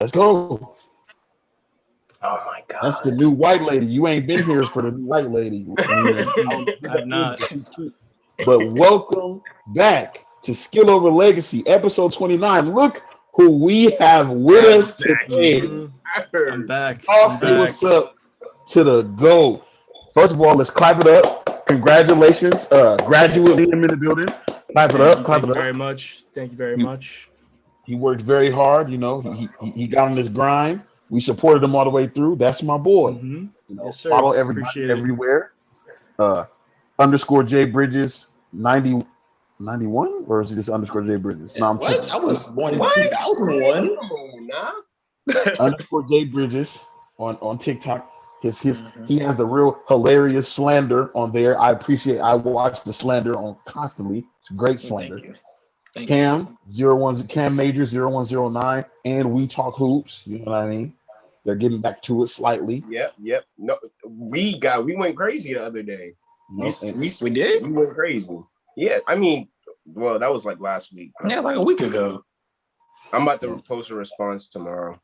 Let's go. Oh my God. That's the new white lady. You ain't been here for the new white lady. I've not. But welcome back to Skill Over Legacy, episode 29. Look who we have with us today. I'm back. I'll say what's up to the GOAT. First of all, let's clap it up. Congratulations. Graduate Liam in the building. Clap it up. Thank you very much. Thank you very much. He worked very hard. You know, he got on his grind. We supported him all the way through. That's my boy. Mm-hmm. You know, yes, sir. follow everybody everywhere. Underscore J Bridges 91, or is it just underscore J Bridges? No, I'm what? I was born in 2001. Underscore J Bridges on TikTok. He has the real hilarious slander on there. I watch the slander on constantly. It's great slander. Thank Cam 01 Cam Major 0109 and We Talk Hoops. You know what I mean? They're getting back to it slightly. Yep. No, we went crazy the other day. We did? We went crazy. Yeah, I mean, well, that was like last week. Yeah, it was like a week ago. I'm about to post a response tomorrow.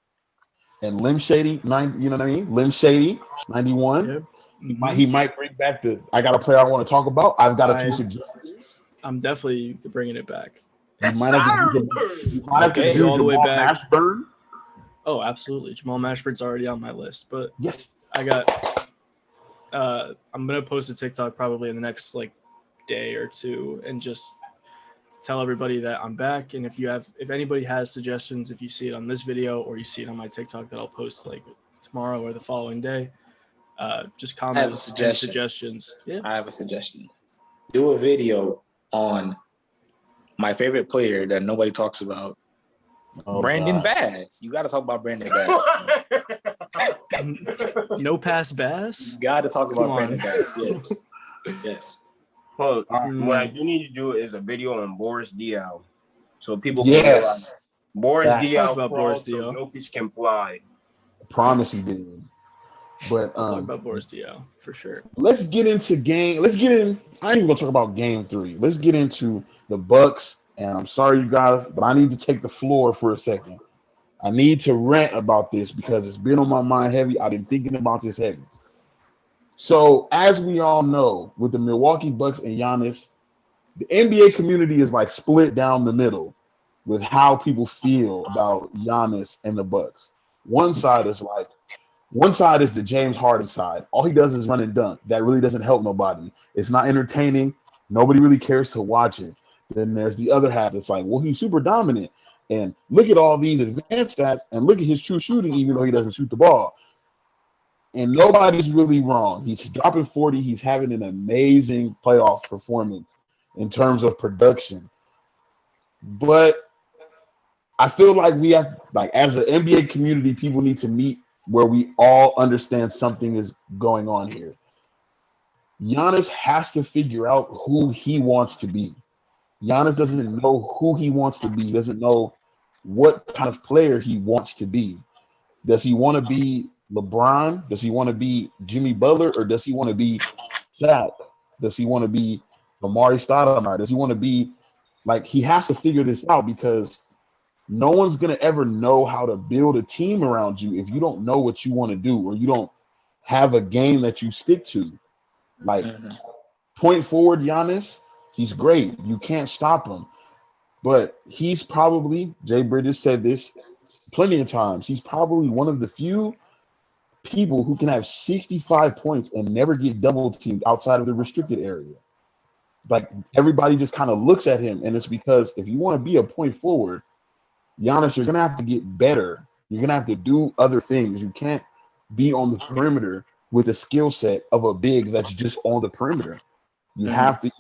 And Lim Shady, you know what I mean? Lim Shady 91. Yep. He might bring back I got a player I want to talk about. I've got a few suggestions. I'm definitely bringing it back. You might have to do all the way back. Mashburn. Oh, absolutely. Jamal Mashburn's already on my list, but yes, I got. I'm gonna post a TikTok probably in the next day or two, and just tell everybody that I'm back. And if anybody has suggestions, if you see it on this video or you see it on my TikTok that I'll post tomorrow or the following day, just comment suggestions. Yeah. I have a suggestion. Do a video on my favorite player that nobody talks about. Brandon Bass. You got to talk about Brandon Bass. No pass Bass? You got to talk about Brandon Bass. Yes. Well, what I do need to do is a video on Boris Diaw, so people can realize Boris Diaw crawls so Jokic can fly. I promise he did. But I'll talk about Boris Diaw for sure. Let's get into game. I ain't even gonna talk about game 3. Let's get into the Bucks. And I'm sorry, you guys, but I need to take the floor for a second. I need to rant about this because it's been on my mind heavy. I've been thinking about this heavy. So, as we all know, with the Milwaukee Bucks and Giannis, the NBA community is split down the middle with how people feel about Giannis and the Bucks. One side is the James Harden side. All he does is run and dunk. That really doesn't help nobody. It's not entertaining. Nobody really cares to watch it. Then there's the other half that's he's super dominant. And look at all these advanced stats and look at his true shooting, even though he doesn't shoot the ball. And nobody's really wrong. He's dropping 40. He's having an amazing playoff performance in terms of production. But I feel like we have, as an NBA community, people need to meet where we all understand something is going on here. Giannis has to figure out who he wants to be. Giannis doesn't know who he wants to be. He doesn't know what kind of player he wants to be. Does he want to be LeBron? Does he want to be Jimmy Butler? Or does he want to be Shaq? Does he want to be Amari Stoudemire? Does he want to be he has to figure this out because no one's going to ever know how to build a team around you if you don't know what you want to do or you don't have a game that you stick to. Point forward, Giannis, he's great. You can't stop him. But he's probably, Jay Bridges said this plenty of times, he's probably one of the few people who can have 65 points and never get double teamed outside of the restricted area. Everybody just kind of looks at him, and it's because if you want to be a point forward, Giannis, you're going to have to get better. You're going to have to do other things. You can't be on the perimeter with the skill set of a big that's just on the perimeter. You have to.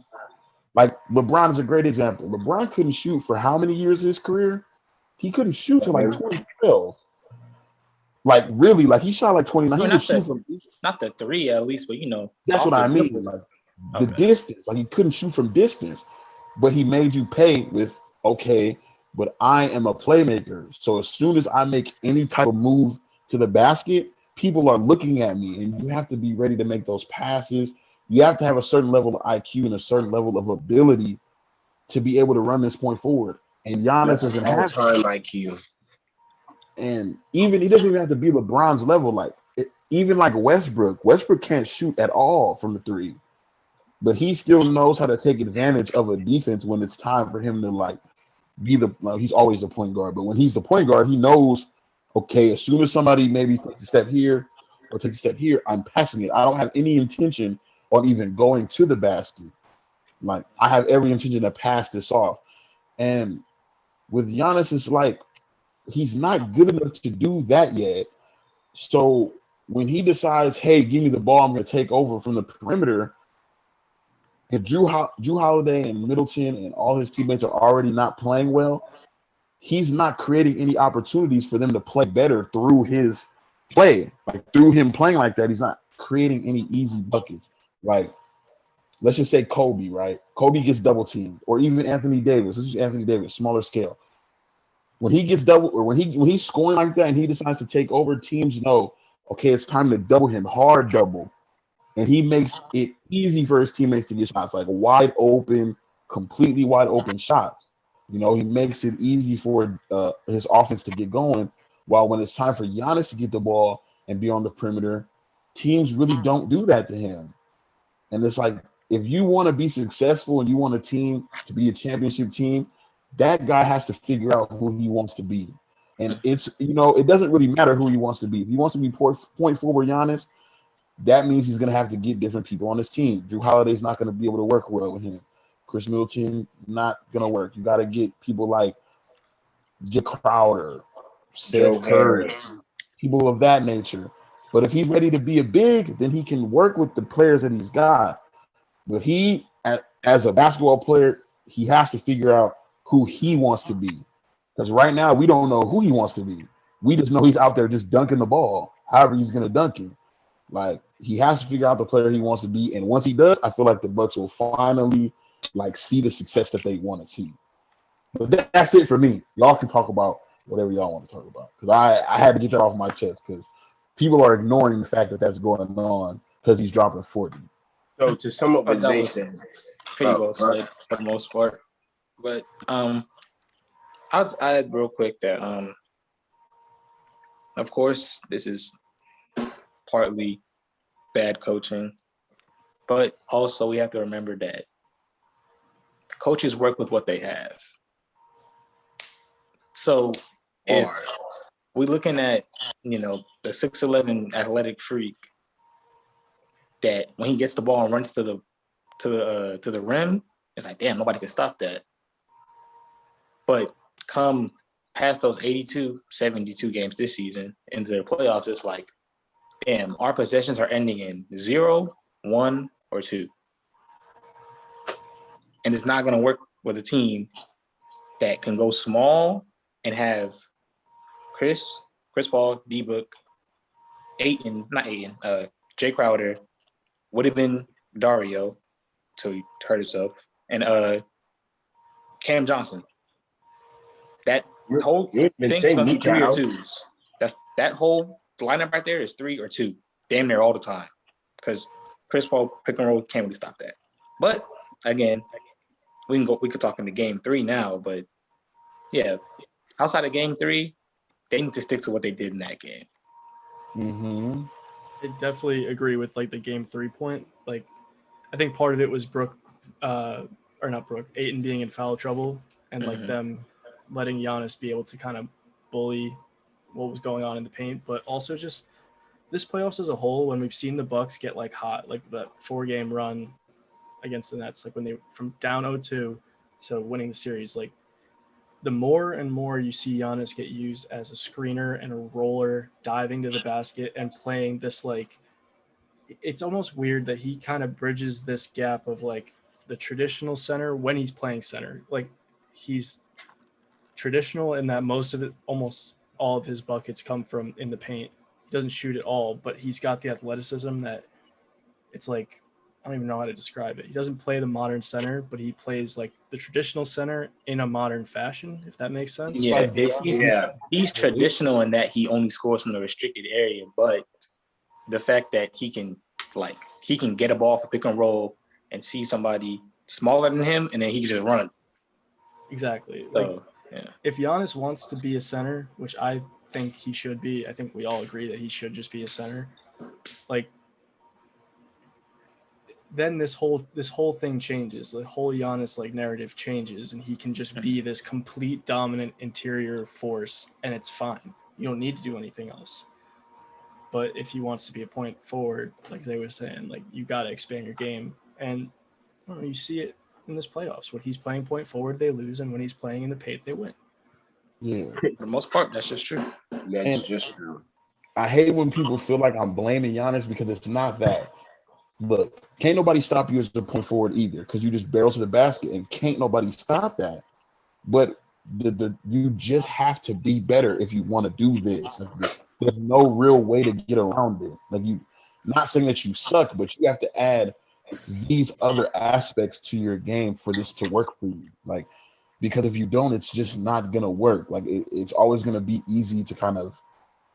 LeBron is a great example. LeBron couldn't shoot for how many years of his career? He couldn't shoot till 2012. Really, he shot 29. He could shoot from not the 3 at least, but that's what I mean. The distance. He couldn't shoot from distance, but he made you pay with but I am a playmaker. So as soon as I make any type of move to the basket, people are looking at me, and you have to be ready to make those passes. You have to have a certain level of IQ and a certain level of ability to be able to run this point forward. And Giannis doesn't have time IQ. And even he doesn't even have to be LeBron's level. Like even like Westbrook can't shoot at all from the three, but he still knows how to take advantage of a defense when it's time for him to like be he's always the point guard. But when he's the point guard, he knows, okay, as soon as somebody maybe takes a step here or takes a step here, I'm passing it. I don't have any intention on even going to the basket. Like I have every intention to pass this off. And with Giannis, it's like he's not good enough to do that yet. So when he decides, hey, give me the ball, I'm going to take over from the perimeter, if Drew Holiday and Middleton and all his teammates are already not playing well, he's not creating any opportunities for them to play better through his play. Like through him playing like that, he's not creating any easy buckets. Like, let's just say Kobe, right? Kobe gets double teamed, or even Anthony Davis. This is Anthony Davis, smaller scale. When he gets double, or when he's scoring like that and he decides to take over, teams know, okay, it's time to double him, hard double. And he makes it easy for his teammates to get shots, like wide open, completely wide open shots. You know, he makes it easy for his offense to get going. While when it's time for Giannis to get the ball and be on the perimeter, teams really don't do that to him. And it's like, if you want to be successful and you want a team to be a championship team, that guy has to figure out who he wants to be. And it's, you know, it doesn't really matter who he wants to be. If he wants to be point forward Giannis, that means he's going to have to get different people on his team. Drew Holiday's not going to be able to work well with him. Chris Middleton, not going to work. You got to get people like Jay Crowder, Seth Curry, people of that nature. But if he's ready to be a big, then he can work with the players that he's got. But he, as a basketball player, he has to figure out who he wants to be. Because right now, we don't know who he wants to be. We just know he's out there just dunking the ball, however he's going to dunk it. Like, he has to figure out the player he wants to be. And once he does, I feel like the Bucks will finally, like, see the success that they want to see. But that's it for me. Y'all can talk about whatever y'all want to talk about. Because I had to get that off my chest because people are ignoring the fact that that's going on because he's dropping 40. So to sum up what Zay said, pretty well said for the most part. But I'll add real quick that of course this is partly bad coaching, but also we have to remember that coaches work with what they have. So if we're looking at, you know, the 6'11" athletic freak that when he gets the ball and runs to the rim, it's like, damn, nobody can stop that. But come past those 82, 72 games this season into the playoffs, it's like, damn, our possessions are ending in 0, 1, or 2. And it's not going to work with a team that can go small and have Chris Paul, D-Book, Jay Crowder, would have been Dario, so he hurt himself, and Cam Johnson. That whole thing's going to be 3 or 2s. That whole lineup right there is 3 or 2, damn near all the time, because Chris Paul pick and roll can't really stop that. But again, we could talk into game 3 now, but yeah, outside of game 3, they need to stick to what they did in that game. Mm-hmm. I definitely agree with like the game 3 point. Like, I think part of it was Ayton being in foul trouble and like them letting Giannis be able to kind of bully what was going on in the paint, but also just this playoffs as a whole, when we've seen the Bucks get like hot, like that 4-game run against the Nets, like when they from down 0-2 to winning the series, like the more and more you see Giannis get used as a screener and a roller, diving to the basket and playing this, like, it's almost weird that he kind of bridges this gap of like the traditional center when he's playing center. Like, he's traditional in that almost all of his buckets come from in the paint. He doesn't shoot at all, but he's got the athleticism that it's like, I don't even know how to describe it. He doesn't play the modern center, but he plays like the traditional center in a modern fashion, if that makes sense. Yeah, he's traditional in that he only scores from the restricted area, but the fact that he can get a ball for pick and roll and see somebody smaller than him, and then he can just run. Exactly. So, if Giannis wants to be a center, which I think he should be. I think we all agree that he should just be a center. Like, then this whole thing changes. The whole Giannis like narrative changes, and he can just be this complete dominant interior force, and it's fine. You don't need to do anything else. But if he wants to be a point forward, like they were saying, like you got to expand your game. And I don't know, you see it in this playoffs. When he's playing point forward, they lose, and when he's playing in the paint, they win. Yeah, for the most part, that's just true. That's just true. I hate when people feel like I'm blaming Giannis because it's not that. Look, can't nobody stop you as a point forward either because you just barrel to the basket, and can't nobody stop that. But you just have to be better if you want to do this. There's no real way to get around it. Like, you, not saying that you suck, but you have to add these other aspects to your game for this to work for you. Like, because if you don't, it's just not gonna work. Like, it's always gonna be easy to kind of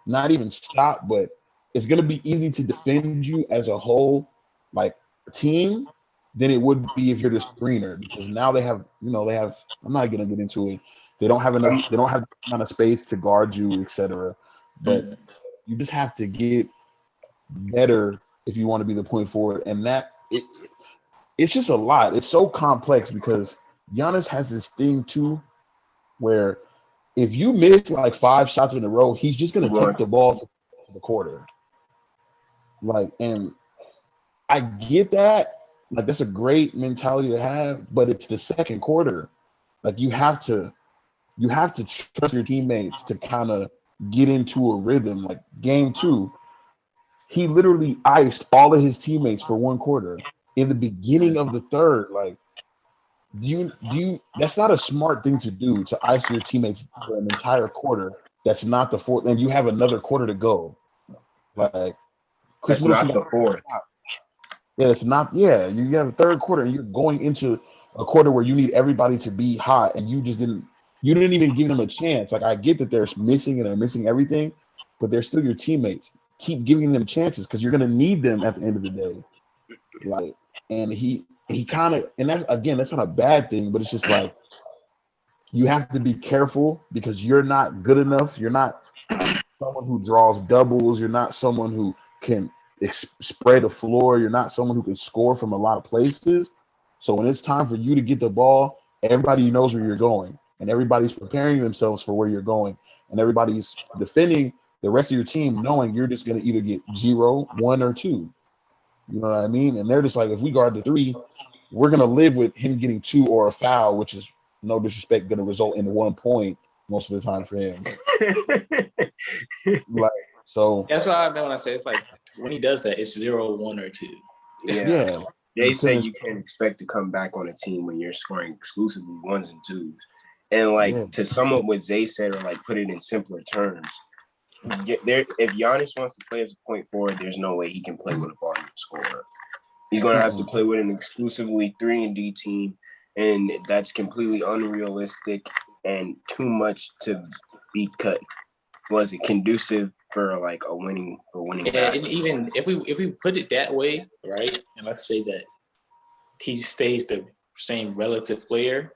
not even stop, but it's gonna be easy to defend you as a whole, like a team, than it would be if you're the screener, because now they have, I'm not gonna get into it. They don't have the amount of space to guard you, etc. But you just have to get better if you want to be the point forward. And that it's just a lot. It's so complex because Giannis has this thing too, where if you miss like 5 shots in a row, he's just gonna take the ball to the quarter. Like, and I get that. Like, that's a great mentality to have, but it's the second quarter. Like, you have to trust your teammates to kind of get into a rhythm. Like, game 2, he literally iced all of his teammates for 1 quarter. In the beginning of the third, like, do you that's not a smart thing to do, to ice your teammates for an entire quarter. That's not the fourth, and you have another quarter to go. Like, that's not the fourth. Yeah, it's not. Yeah, you have a third quarter, and you're going into a quarter where you need everybody to be hot, and you didn't even give them a chance. Like, I get that they're missing everything, but they're still your teammates. Keep giving them chances because you're gonna need them at the end of the day. Like, and he kind of, and that's not a bad thing, but it's just like, you have to be careful because you're not good enough. You're not someone who draws doubles. You're not someone who can spread the floor. You're not someone who can score from a lot of places. So when it's time for you to get the ball, everybody knows where you're going, and everybody's preparing themselves for where you're going, and everybody's defending the rest of your team knowing you're just going to either get 0, 1, or 2. You know what I mean? And they're just like, if we guard the 3, we're going to live with him getting 2 or a foul, which is, no disrespect, going to result in 1 point most of the time for him. Like, so that's what I meant when I say it's like, when he does that, it's 0, 1, or 2. Yeah. They say you can't expect to come back on a team when you're scoring exclusively 1s and 2s. And like, to sum up what Zay said, or like put it in simpler terms, if Giannis wants to play as a point forward, there's no way he can play with a volume scorer. He's going to have to play with an exclusively 3-and-D team, and that's completely unrealistic and too much to be cut. Was it conducive for like winning Yeah, basketball? and even if we put it that way, right? And let's say that he stays the same relative player,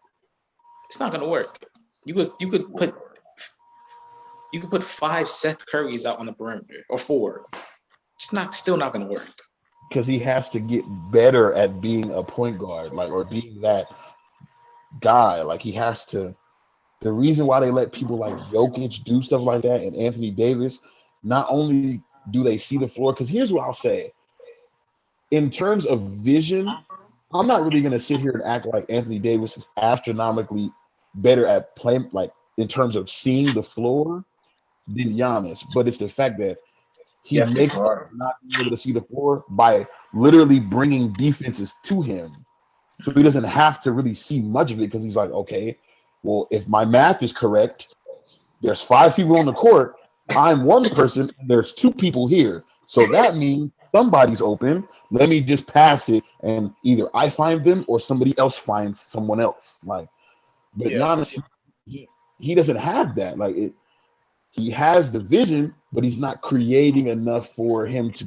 it's not going to work. You could put 5 Seth Currys out on the perimeter, or 4. It's still not going to work. Because he has to get better at being a point guard, like, or being that guy. Like, he has to. The reason why they let people like Jokic do stuff like that, and Anthony Davis, not only do they see the floor, because here's what I'll say. In terms of vision, I'm not really going to sit here and act like Anthony Davis is astronomically better at playing, like, in terms of seeing the floor than Giannis. But it's the fact that he makes up not being able to see the floor by literally bringing defenses to him. So he doesn't have to really see much of it, because he's like, okay, well, if my math is correct, there's 5 people on the court. I'm 1 person, and there's 2 people here. So that means somebody's open. Let me just pass it, and either I find them or somebody else finds someone else. Like, but Giannis, he doesn't have that. Like, he has the vision, but he's not creating enough for him to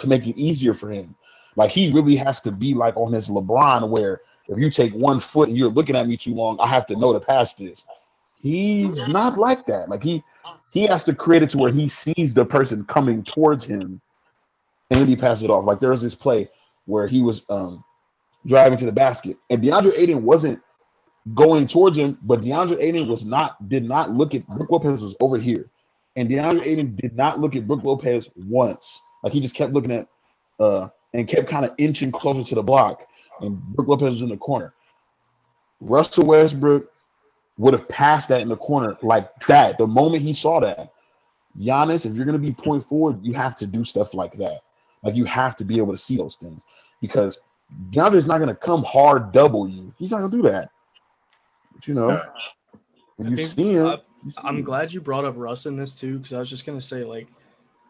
make it easier for him. Like, he really has to be like on his LeBron, where if you take 1 foot and you're looking at me too long, I have to know to pass this. He's not like that. Like, he has to create it to where he sees the person coming towards him, and then he passes it off. Like there was this play where he was driving to the basket, and DeAndre Ayton wasn't going towards him, but DeAndre Ayton did not look at Brook Lopez was over here, and DeAndre Ayton did not look at Brook Lopez once. Like he just kept looking at and kept kind of inching closer to the block, and Brook Lopez was in the corner. Russell Westbrook would have passed that in the corner like that the moment he saw that. Giannis, if you're going to be point forward, you have to do stuff like that. Like you have to be able to see those things because DeAndre's not going to come hard double you. He's not going to do that. But you know, when you see him, I'm glad you brought up Russ in this too, because I was just going to say, like,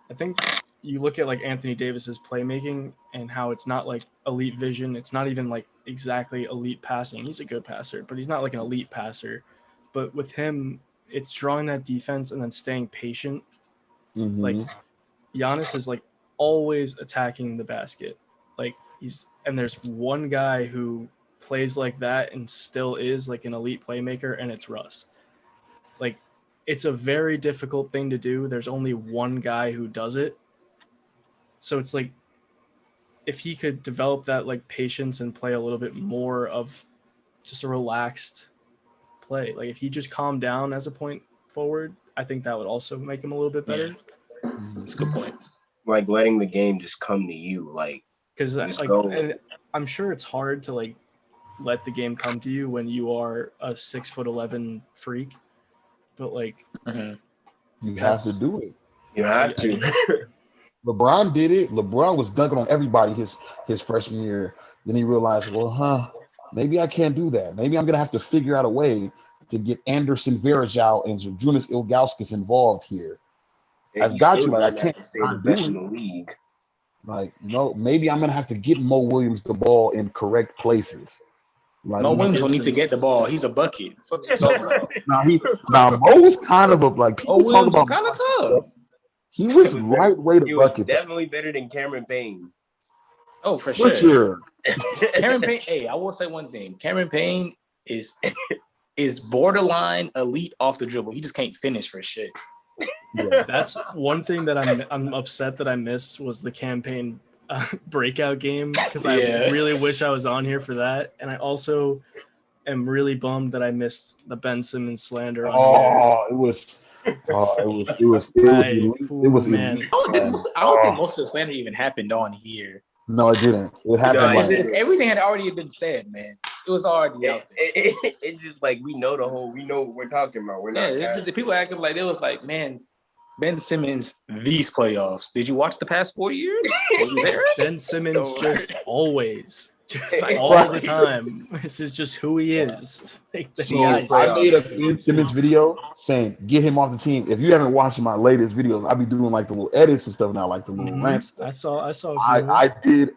I think you look at like Anthony Davis's playmaking and how it's not like elite vision. It's not even like exactly elite passing. He's a good passer, but he's not like an elite passer. But with him, it's drawing that defense and then staying patient. Mm-hmm. Like Giannis is like always attacking the basket. Like and there's one guy who plays like that and still is like an elite playmaker, and it's Russ. Like it's a very difficult thing to do. There's only one guy who does it. So it's like if he could develop that like patience and play a little bit more of just a relaxed play. Like if he just calmed down as a point forward, I think that would also make him a little bit better. Yeah. That's a good point. Like letting the game just come to you, like because like I'm sure it's hard to like let the game come to you when you are a 6'11" freak, but like you have to do it. You have to. LeBron did it. LeBron was dunking on everybody his freshman year. Then he realized, well, maybe I can't do that. Maybe I'm gonna have to figure out a way to get Anderson Varejao and Zydrunas Ilgauskas involved here. Yeah, I've got you, but I can't stay the best in the league. Like, maybe I'm gonna have to get Mo Williams the ball in correct places. Like, Mo Williams don't need to get the ball. He's a bucket. Mo was kind of like people talk about kind of tough. He was right way to bucket. Definitely better than Cameron Payne. Oh, for sure. Cameron Payne. Hey, I will say one thing. Cameron Payne is borderline elite off the dribble. He just can't finish for shit. Yeah. That's one thing that I'm upset that I missed was the campaign breakout game because I really wish I was on here for that, and I also am really bummed that I missed the Ben Simmons slander on here. It was man. I don't think most of the slander even happened on here. No, it didn't. It happened. Everything had already been said, man. It was already out there. It just like we know what we're talking about. We're not. The people acting like it was like, man, Ben Simmons, these playoffs. Did you watch the past 4 years? Were you there? Ben Simmons just all the time. This is just who he is. I made a Ben Simmons video saying, get him off the team. If you haven't watched my latest videos, I be doing like the little edits and stuff now, like the little rant stuff. I saw. I did.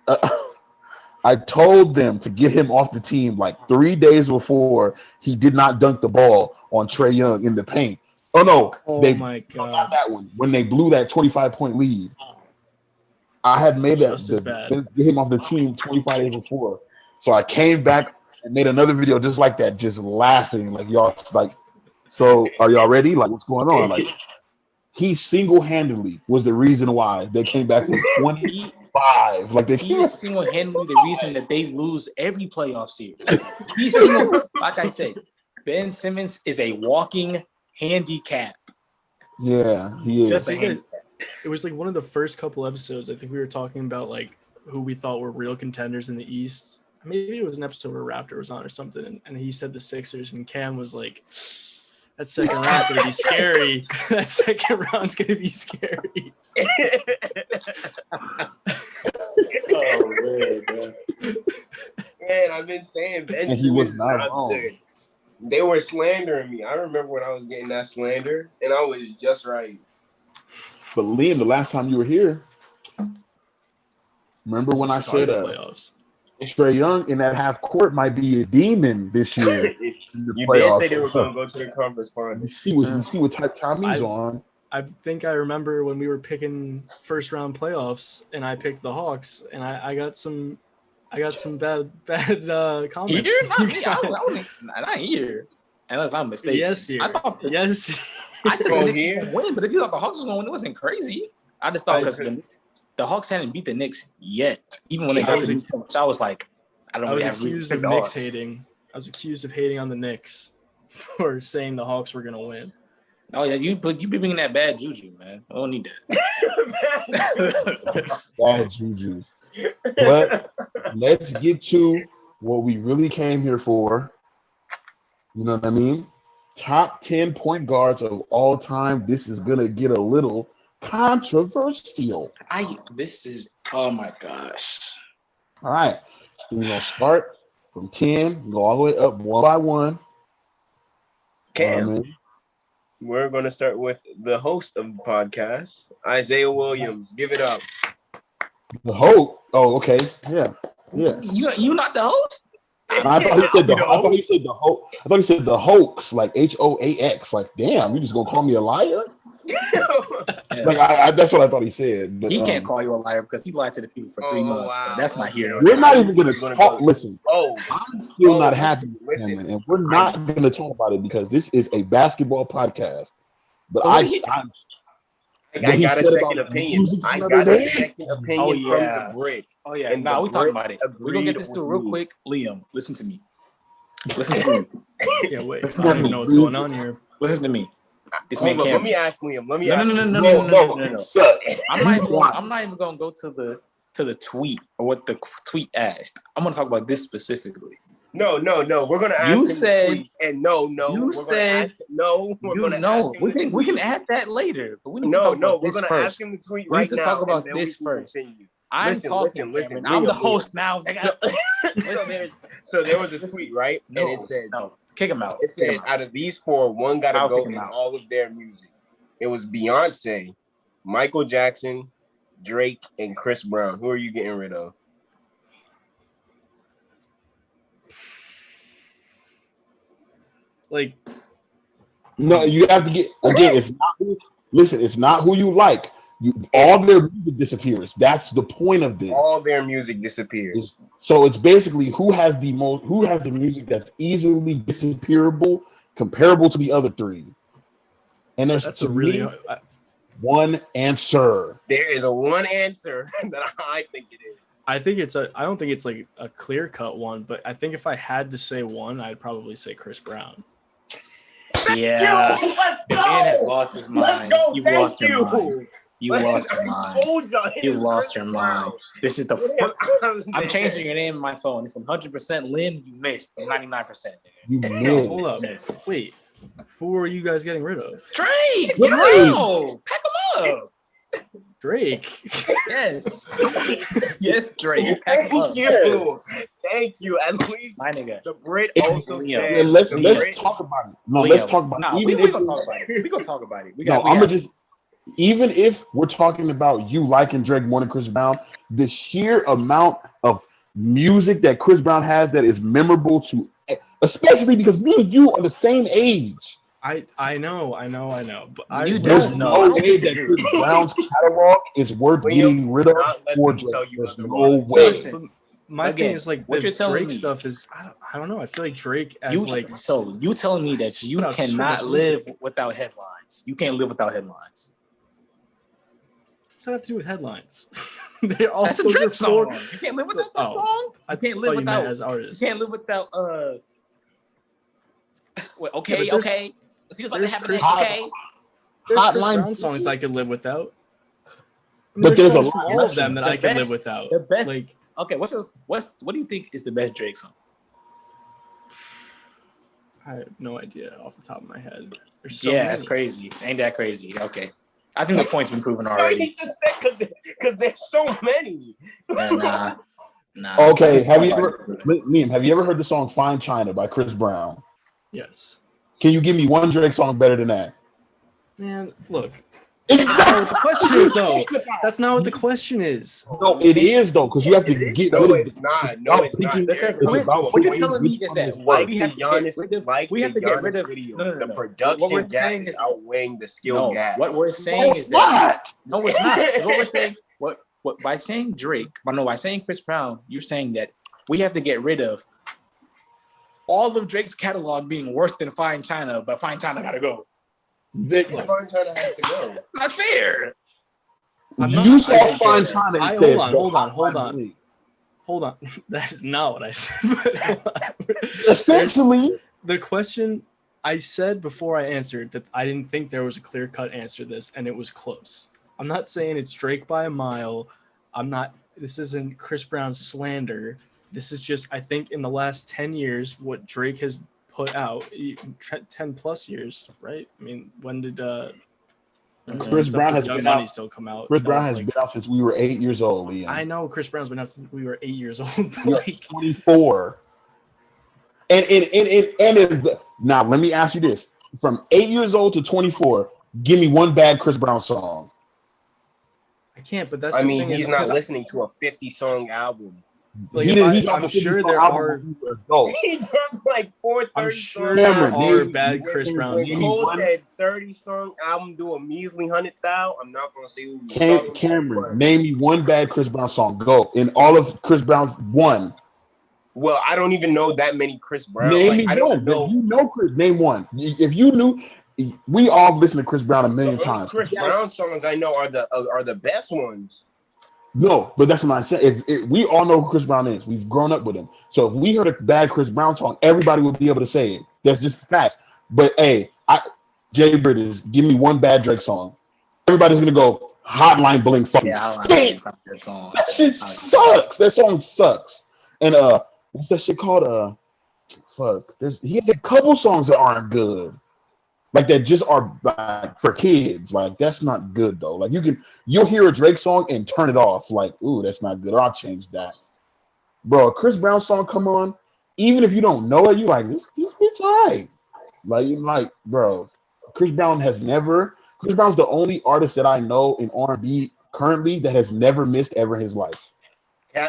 I told them to get him off the team like 3 days before he did not dunk the ball on Trae Young in the paint. Oh no! My God! Not that one. When they blew that 25-point lead, I had made get him off the team 25 days before. So I came back and made another video just like that, just laughing like y'all. Like, so are y'all ready? Like, what's going on? Like, he single-handedly was the reason why they came back with 25. Like, he is single-handedly the reason that they lose every playoff series. Like I said, Ben Simmons is a walking handicap. Yeah, he is. Just a handicap. It was like one of the first couple episodes. I think we were talking about like who we thought were real contenders in the East. Maybe it was an episode where Raptor was on or something, and he said the Sixers, and Cam was like, "That second round's gonna be scary. That second round's gonna be scary." Oh man, I've been saying Ben Simmons. He was not wrong. Good. They were slandering me. I remember when I was getting that slander, and I was just right. But Liam, the last time you were here, remember when I said Trae Young in that half court might be a demon this year? You did say they were going to go to the conference final. You see what type time he's on. I think I remember when we were picking first round playoffs, and I picked the Hawks, and I got some bad comments. Here? Not me. Not here. Unless I'm mistaken. Yes, here. I thought yes. I said the Knicks was gonna win, but if you thought the Hawks was gonna win, it wasn't crazy. I just thought because the Hawks hadn't beat the Knicks yet. Even when they got the Knicks, so I was like, I don't really have reason to pick the Hawks. I was accused of hating on the Knicks for saying the Hawks were gonna win. Oh yeah, you be bringing that bad juju, man. I don't need that. Bad juju. But let's get to what we really came here for. You know what I mean? Top 10 point guards of all time. This is gonna get a little controversial. Oh my gosh. All right. So we're gonna start from 10, go all the way up one by one. Cam. We're gonna start with the host of the podcast, Isaiah Williams. Give it up. The host. Oh, okay. Yeah. Yes. You not the host? I thought he said the hoax. I thought he said the hoax, like HOAX. Like, damn, you just gonna call me a liar? Like, that's what I thought he said. But, he can't call you a liar because he lied to the people for 3 months. Wow. That's not here. We're not even gonna talk. Listen, I'm still not happy with him, and we're not gonna talk about it because this is a basketball podcast. But I got a second opinion. I got a second opinion from the Brick. Oh yeah, now we talking about it. We're gonna get this through real quick. Liam, listen to me. Listen to me. Yeah, wait. I don't even know what's going on here. Listen to me. This man Let me ask Liam. No. I'm not even gonna go to the tweet or what the tweet asked. I'm gonna talk about this specifically. No. We're gonna ask. You said and no. You said no. We can add that later. But we need to talk about this first. Ask him to tweet right now. We need to talk about this first. Listen. I'm the host now. So there was a tweet, right? And it said, kick him out. It said, out of these four, one got to go in all of their music. It was Beyonce, Michael Jackson, Drake, and Chris Brown. Who are you getting rid of? Like, no, you have to get again. It's not who you like. All their music disappears. That's the point of this. All their music disappears. So it's basically who has the music that's easily disappearable, comparable to the other three. And that's a really one answer. There is a one answer that I think it is. I don't think it's like a clear-cut one, but I think if I had to say one, I'd probably say Chris Brown. Yeah. Ian has lost his mind. You've lost your mind. You lost your mind. You lost your mind. This is the first. I'm changing your name in my phone. It's 100% Lynn. You missed 99%. You missed. Hold up. Wait. Who are you guys getting rid of? Drake. No. Pack him up. Drake. Yes. Yes, Drake. Thank you. At least my nigga. The Brit also said. Let's talk about it. No, let's talk about it. We're gonna talk about it. We're gonna talk about it. Even if we're talking about you liking Drake more than Chris Brown, the sheer amount of music that Chris Brown has that is memorable to, especially because me and you are the same age. I know, but you there's don't no know. way that Chris Brown's catalog is worth getting rid of for Drake. There's no way. My thing is like what the you're telling Drake me, stuff is I don't know. I feel like Drake as so you telling me that you cannot live without headlines. You can't live without headlines. What's that have to do with headlines? They all That's a Drake song. You can't live without that song. I can't live without as artists. You can't live without okay. Seems like There's Chris Brown songs I could live without. But there's all of them that I could live without. The best. Okay, what do you think is the best Drake song? I have no idea off the top of my head. There's so many. That's crazy. Ain't that crazy? Okay. I think the point's been proven already. Because there's so many. Nah. Okay, Liam, have you ever heard the song Fine China by Chris Brown? Yes. Can you give me one Drake song better than that? Man, look. That's not what the question is, though. That's not what the question is. No, it is, though, because you have to get rid of it. It's not. No, it's not. Because what you're telling me is that we have to get rid of the production gap is outweighing the skill gap. What we're saying is that no, it's not. What we're saying, what by saying Drake, by saying Chris Brown, you're saying that we have to get rid of all of Drake's catalog being worse than Fine China, but Fine China gotta go. Fine China has to go. It's not fair. You saw Fine China and said, hold on. That is not what I said. Essentially, the question I said before I answered that I didn't think there was a clear-cut answer to this, and it was close. I'm not saying it's Drake by a mile. This isn't Chris Brown slander. This is just, I think in the last 10 years, what Drake has put out, 10 plus years, right? I mean, when did Chris Brown has Young been Money out. still come out? Chris Brown has been out since we were 8 years old, Liam. I know Chris Brown's been out since we were 8 years old. Like 24. Now let me ask you this: from 8 years old to 24, give me one bad Chris Brown song. I can't, but that's. I mean, he's not listening to a 50-song album. Like I'm sure there are. He dropped like 430 I'm sure there are bad Chris Brown songs. Cole said 30-song album do a measly 100,000. I'm not gonna say who. Cameron, name me one bad Chris Brown song. Go in all of Chris Brown's one. Well, I don't even know that many Chris Brown. Name me one. If you know Chris, name one. If you knew, we all listen to Chris Brown a million times. Chris Brown songs I know are the best ones. No, but that's what I'm saying. If we all know who Chris Brown is, we've grown up with him. So if we heard a bad Chris Brown song, everybody would be able to say it. That's just facts. But hey, Jay Bridges, give me one bad Drake song. Everybody's gonna go Hotline Bling fucking stink. That song. That shit sucks. That song sucks. And what's that shit called? He has a couple songs that aren't good. Like that just are like for kids. Like that's not good though. Like you'll hear a Drake song and turn it off. Like, ooh, that's not good. Or I'll change that. Bro, a Chris Brown song come on, even if you don't know it, you like this bitch alright. Like, bro, Chris Brown's the only artist that I know in R&B currently that has never missed ever in his life.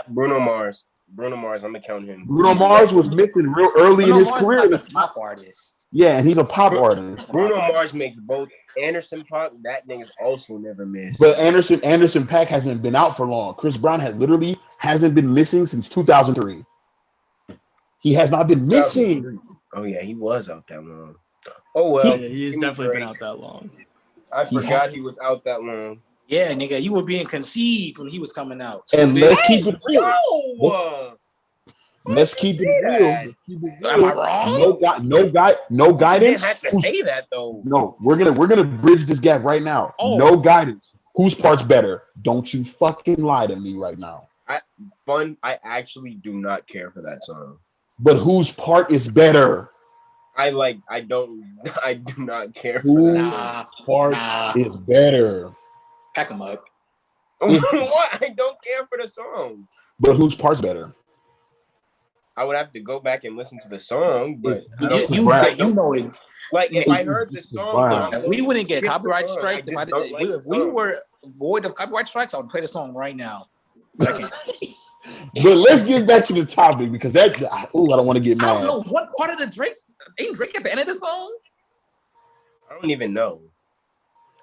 Bruno Mars, I'm gonna count him. Bruno Mars was missing real early in his career. Like a pop artist. Yeah, and he's a pop artist. Bruno Mars makes both Anderson .Paak. That nigga's also never missed. But Anderson .Paak hasn't been out for long. Chris Brown hasn't been missing since 2003. He has not been missing. Oh yeah, he was out that long. Oh well, he's definitely been out that long. I forgot he was out that long. Yeah, nigga, you were being conceived when he was coming out. So and let's keep it real. Let's keep it real. Am I wrong? No guidance. You didn't have to say that though. No, we're gonna bridge this gap right now. Oh. No guidance. Whose part's better? Don't you fucking lie to me right now. I actually do not care for that song. But whose part is better? I do not care for that. Whose part is better? Pack them up. What? I don't care for the song. But whose part's better? I would have to go back and listen to the song, but you know it. Like if I heard the song, we wouldn't get copyright strike. If we were void of copyright strikes, I would play the song right now. But let's get back to the topic because I don't want to get mad. I don't know what part of the Drake. Ain't Drake at the end of the song? I don't even know.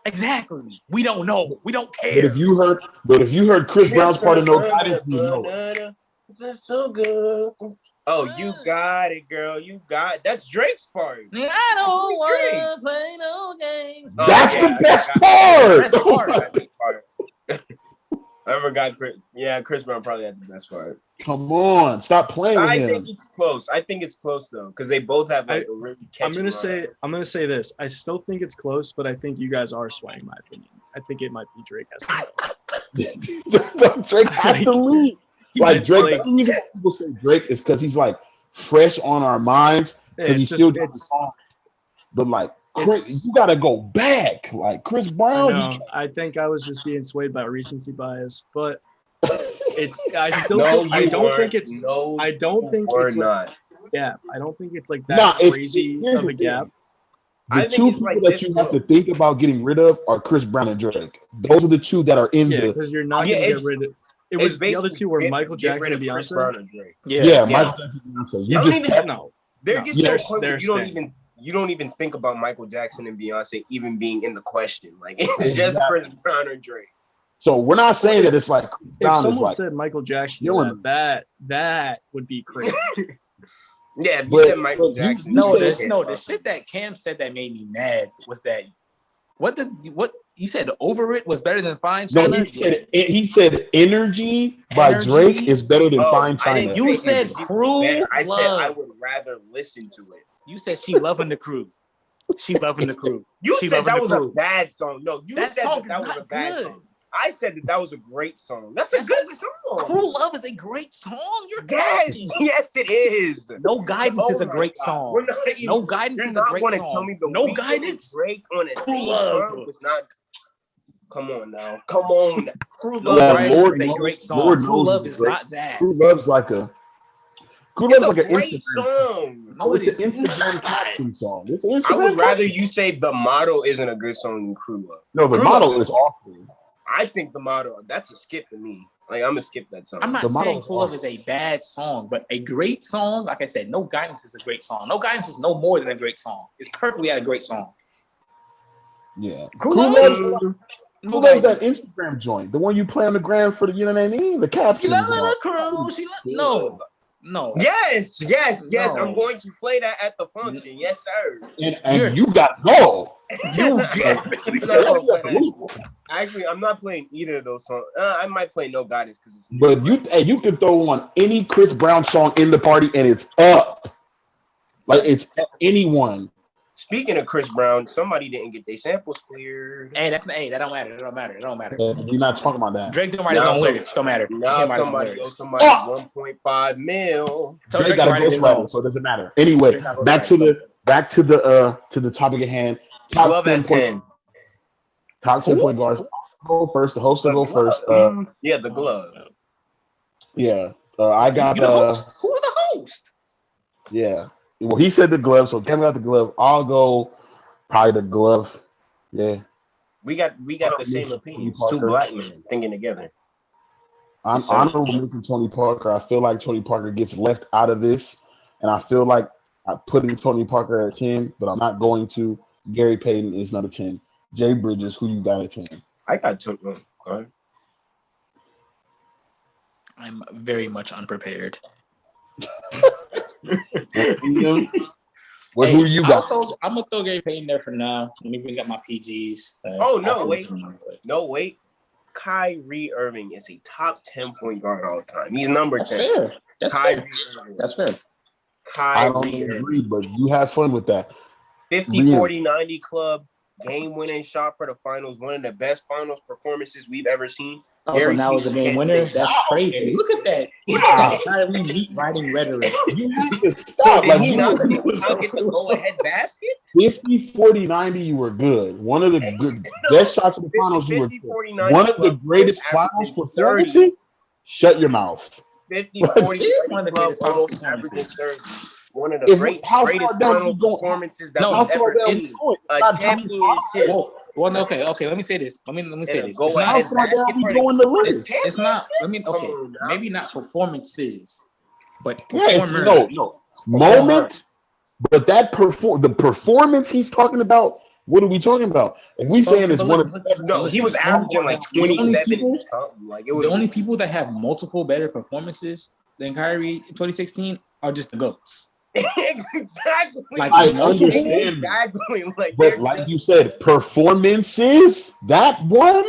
Exactly. We don't know. We don't care. But if you heard Chris Brown's part of No Guidance, you know. That's so good. Oh, you got it, girl. You got that's Drake's part. I don't want to play no games. That's the best part. That's the part. I forgot Chris. Yeah, Chris Brown probably had the best part. Come on, stop playing with him. I think it's close though, because they both have like a really catchy line. I'm gonna say this. I still think it's close, but I think you guys are swaying my opinion. I think it might be Drake has to Drake has to lead. Like Drake, the reason people say Drake is because he's like fresh on our minds because he's still doing the song. But like Chris, you gotta go back. Like Chris Brown. I think I was just being swayed by recency bias, but I don't think it's like that crazy of a gap. The two people that you have to think about getting rid of are Chris Brown and Drake. Those are the two that are in there. Because you're not gonna get rid of. It was the other two were Michael Jackson and Beyonce. Michael Jackson and Beyonce. You don't even know. You don't even think about Michael Jackson and Beyonce even being in the question. Like it's just Chris Brown or Drake. So we're not saying that it's like if someone said Michael Jackson, that would be crazy. Yeah, if you said Michael Jackson. The shit that Cam said that made me mad was that What you said? Over It was better than Fine No, China. he said Energy by Drake is better than Fine China. You said Crew. I said I would rather listen to it. You said she loving the crew. She loving the crew. You she said that was crew. a bad song. No, you that said that was a bad song. I said that was a great song. That's a good song. Crew Love is a great song. Yes, it is. No Guidance is a great song. We're not even, No Guidance is a great song. Tell me the No Guidance. Drake on a Crew Love was not. Come on now. Come on. Crew Love is a great song. Crew Love is not that. Crew Love's like a. Crew Love's like an great song. No, it's an Instagram caption song. It's an Instagram I would rather you say The Motto isn't a good song than Crew Love. No, The Motto is awful. I think The Motto, that's a skip to me. Like, I'm going to skip that song. I'm not saying Crew Love is a bad song, but a great song, like I said, No Guidance is a great song. No Guidance is no more than a great song. It's perfectly a great song. Yeah. Crew Love loves that Instagram joint. The one you play on the gram for the, you know what I mean? The caption. She loving the crew. No. Yes. No. I'm going to play that at the function. Yes, sir. And you got to go. Actually, I'm not playing either of those songs. I might play No Guidance because it's. But you can throw on any Chris Brown song in the party and it's up. Like it's anyone. Speaking of Chris Brown, somebody didn't get their samples cleared. That don't matter. It don't matter. We're not talking about that. Drake don't write his own lyrics. Don't matter. Now somebody owes somebody 1.5 mil. So Drake got a ghostwriter, so it doesn't matter. Anyway, back to the topic at hand. Top 10 point guards. Go first. The host will go first. Yeah, the glove. Yeah, I got the host. Who's the host? Yeah. Well, he said the glove, so Kevin got the glove. I'll go probably the glove. Yeah. We got the same opinions. Two black men thinking together. I'm honorable mention Tony Parker. I feel like Tony Parker gets left out of this, and I feel like I'm putting Tony Parker at 10, but I'm not going to. Gary Payton is not a 10. Jay Bridges, who you got at 10? I got Tony. Go ahead. I'm very much unprepared. Who do you got? I'm gonna throw Gary Payton there for now. Let me bring up my PGs. No, wait. Kyrie Irving is a top 10 point guard all the time. He's number 10. That's fair. I don't agree, but you have fun with that. 50-40-90 club, game-winning shot for the finals. One of the best finals performances we've ever seen. So now is a game winner. That's crazy. Okay. Look at that. Yeah. Kyrie neat writing rhetoric. You have to stop. Like you not get the go-ahead basket. 50-40-90, you were good. One of the best shots of the finals. You were good. One of the greatest finals performances. Shut your mouth. 50-40 one of the greatest finals performances. One of the greatest final performances that we've ever seen. A championship. Well, okay. Let me say this. Let me say this. Go ahead. It's not. Maybe not performances, but performer. No. Moment. But that the performance he's talking about. What are we talking about? If we saying it's one of he was averaging like 27. Like it was the only people that have multiple better performances than Kyrie in 2016 are just the GOATs. Exactly. Like I understand. Exactly. But like you said, performances, that one.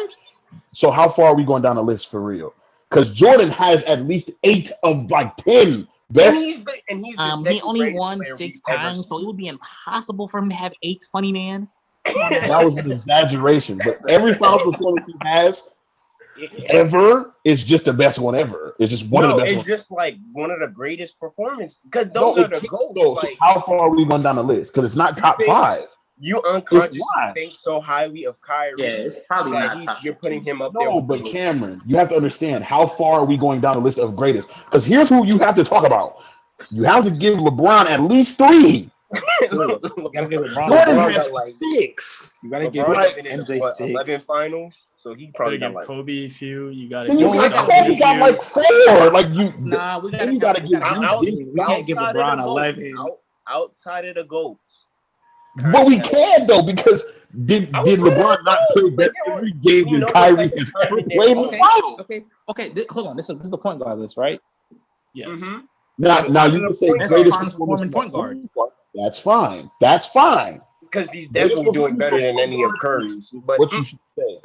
So how far are we going down the list for real? Because Jordan has at least 8 of like 10 best. And he's he only won 6 times, so it would be impossible for him to have 8. Funny man. That was an exaggeration. But every final performance he has ever is just the best one ever. It's just one of the best. It's just like one of the greatest performances because those are the goals. So how far are we going down the list? Because it's not top 5. You unconsciously think so highly of Kyrie. Yeah, it's probably not. You're putting him up there. No, but Cameron, you have to understand how far are we going down the list of greatest? Because here's who you have to talk about. You have to give LeBron at least 3. You gotta give LeBron. Jordan has like 6. You gotta give MJ 6. 11 finals, so he probably got like Kobe a few. You gotta. Then Kobe got like 4. Like you. Nah, we gotta give. We can't give LeBron 11 outside of the GOATs. But we can though because did LeBron not play better every game than Kyrie has ever played in the finals? Okay. Hold on. This is the point guard list, right? Yes. Mm-hmm. Now you can say greatest performing point guard. That's fine. because he's definitely doing better than any of Curry's. But what you should say.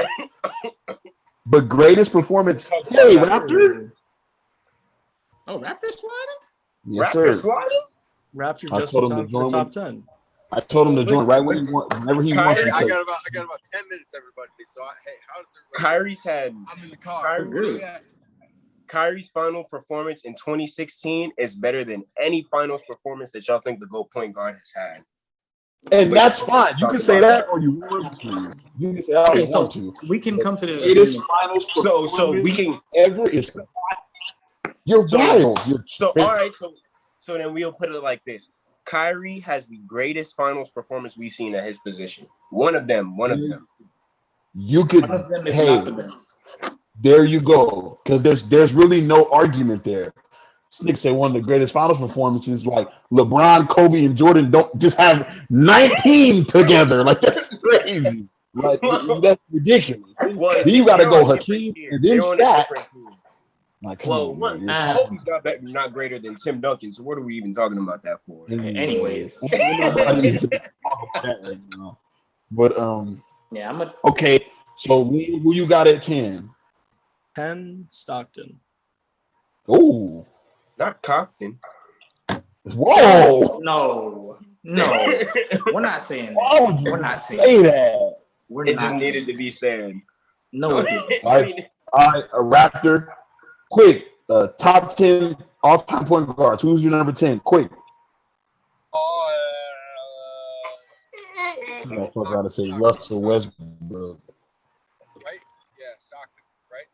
But greatest performance. Hey, Raptor. Oh, Raptor sliding? Yes, Raptor sir. sliding? Raptor just in time for the top 10. I told him to join right when he wants, whenever he wants. I got about 10 minutes, everybody. So, hey, how does everybody? I'm in the car. Kyrie's final performance in 2016 is better than any finals performance that y'all think the GOAT point guard has had. And that's fine. You can say that or you want to. You can say all you want to. We can come to the greatest finals so we can ever is. You're wild. All right. So then we'll put it like this. Kyrie has the greatest finals performance we've seen at his position. One of them. You could. One of them is hey, not the best. there you go. Because there's really no argument there. Snick say one of the greatest finals performances, like LeBron, Kobe, and Jordan don't just have 19 together. Like that's crazy. Like that's ridiculous. Well, then you got to go Hakeem and then Shaq. Like, Kobe's not greater than Tim Duncan. So what are we even talking about that for? Anyways, but yeah, okay. So who you got at 10? 10 Stockton. Oh, not Compton. Whoa! No, we're not saying that. Why would you We're not say that? It just needed to be said. No, all right, a Raptor. Quick, top 10 all-time point guards. Who's your number 10? Quick. I gotta say Russell Westbrook. Right? Yeah, Stockton. Right?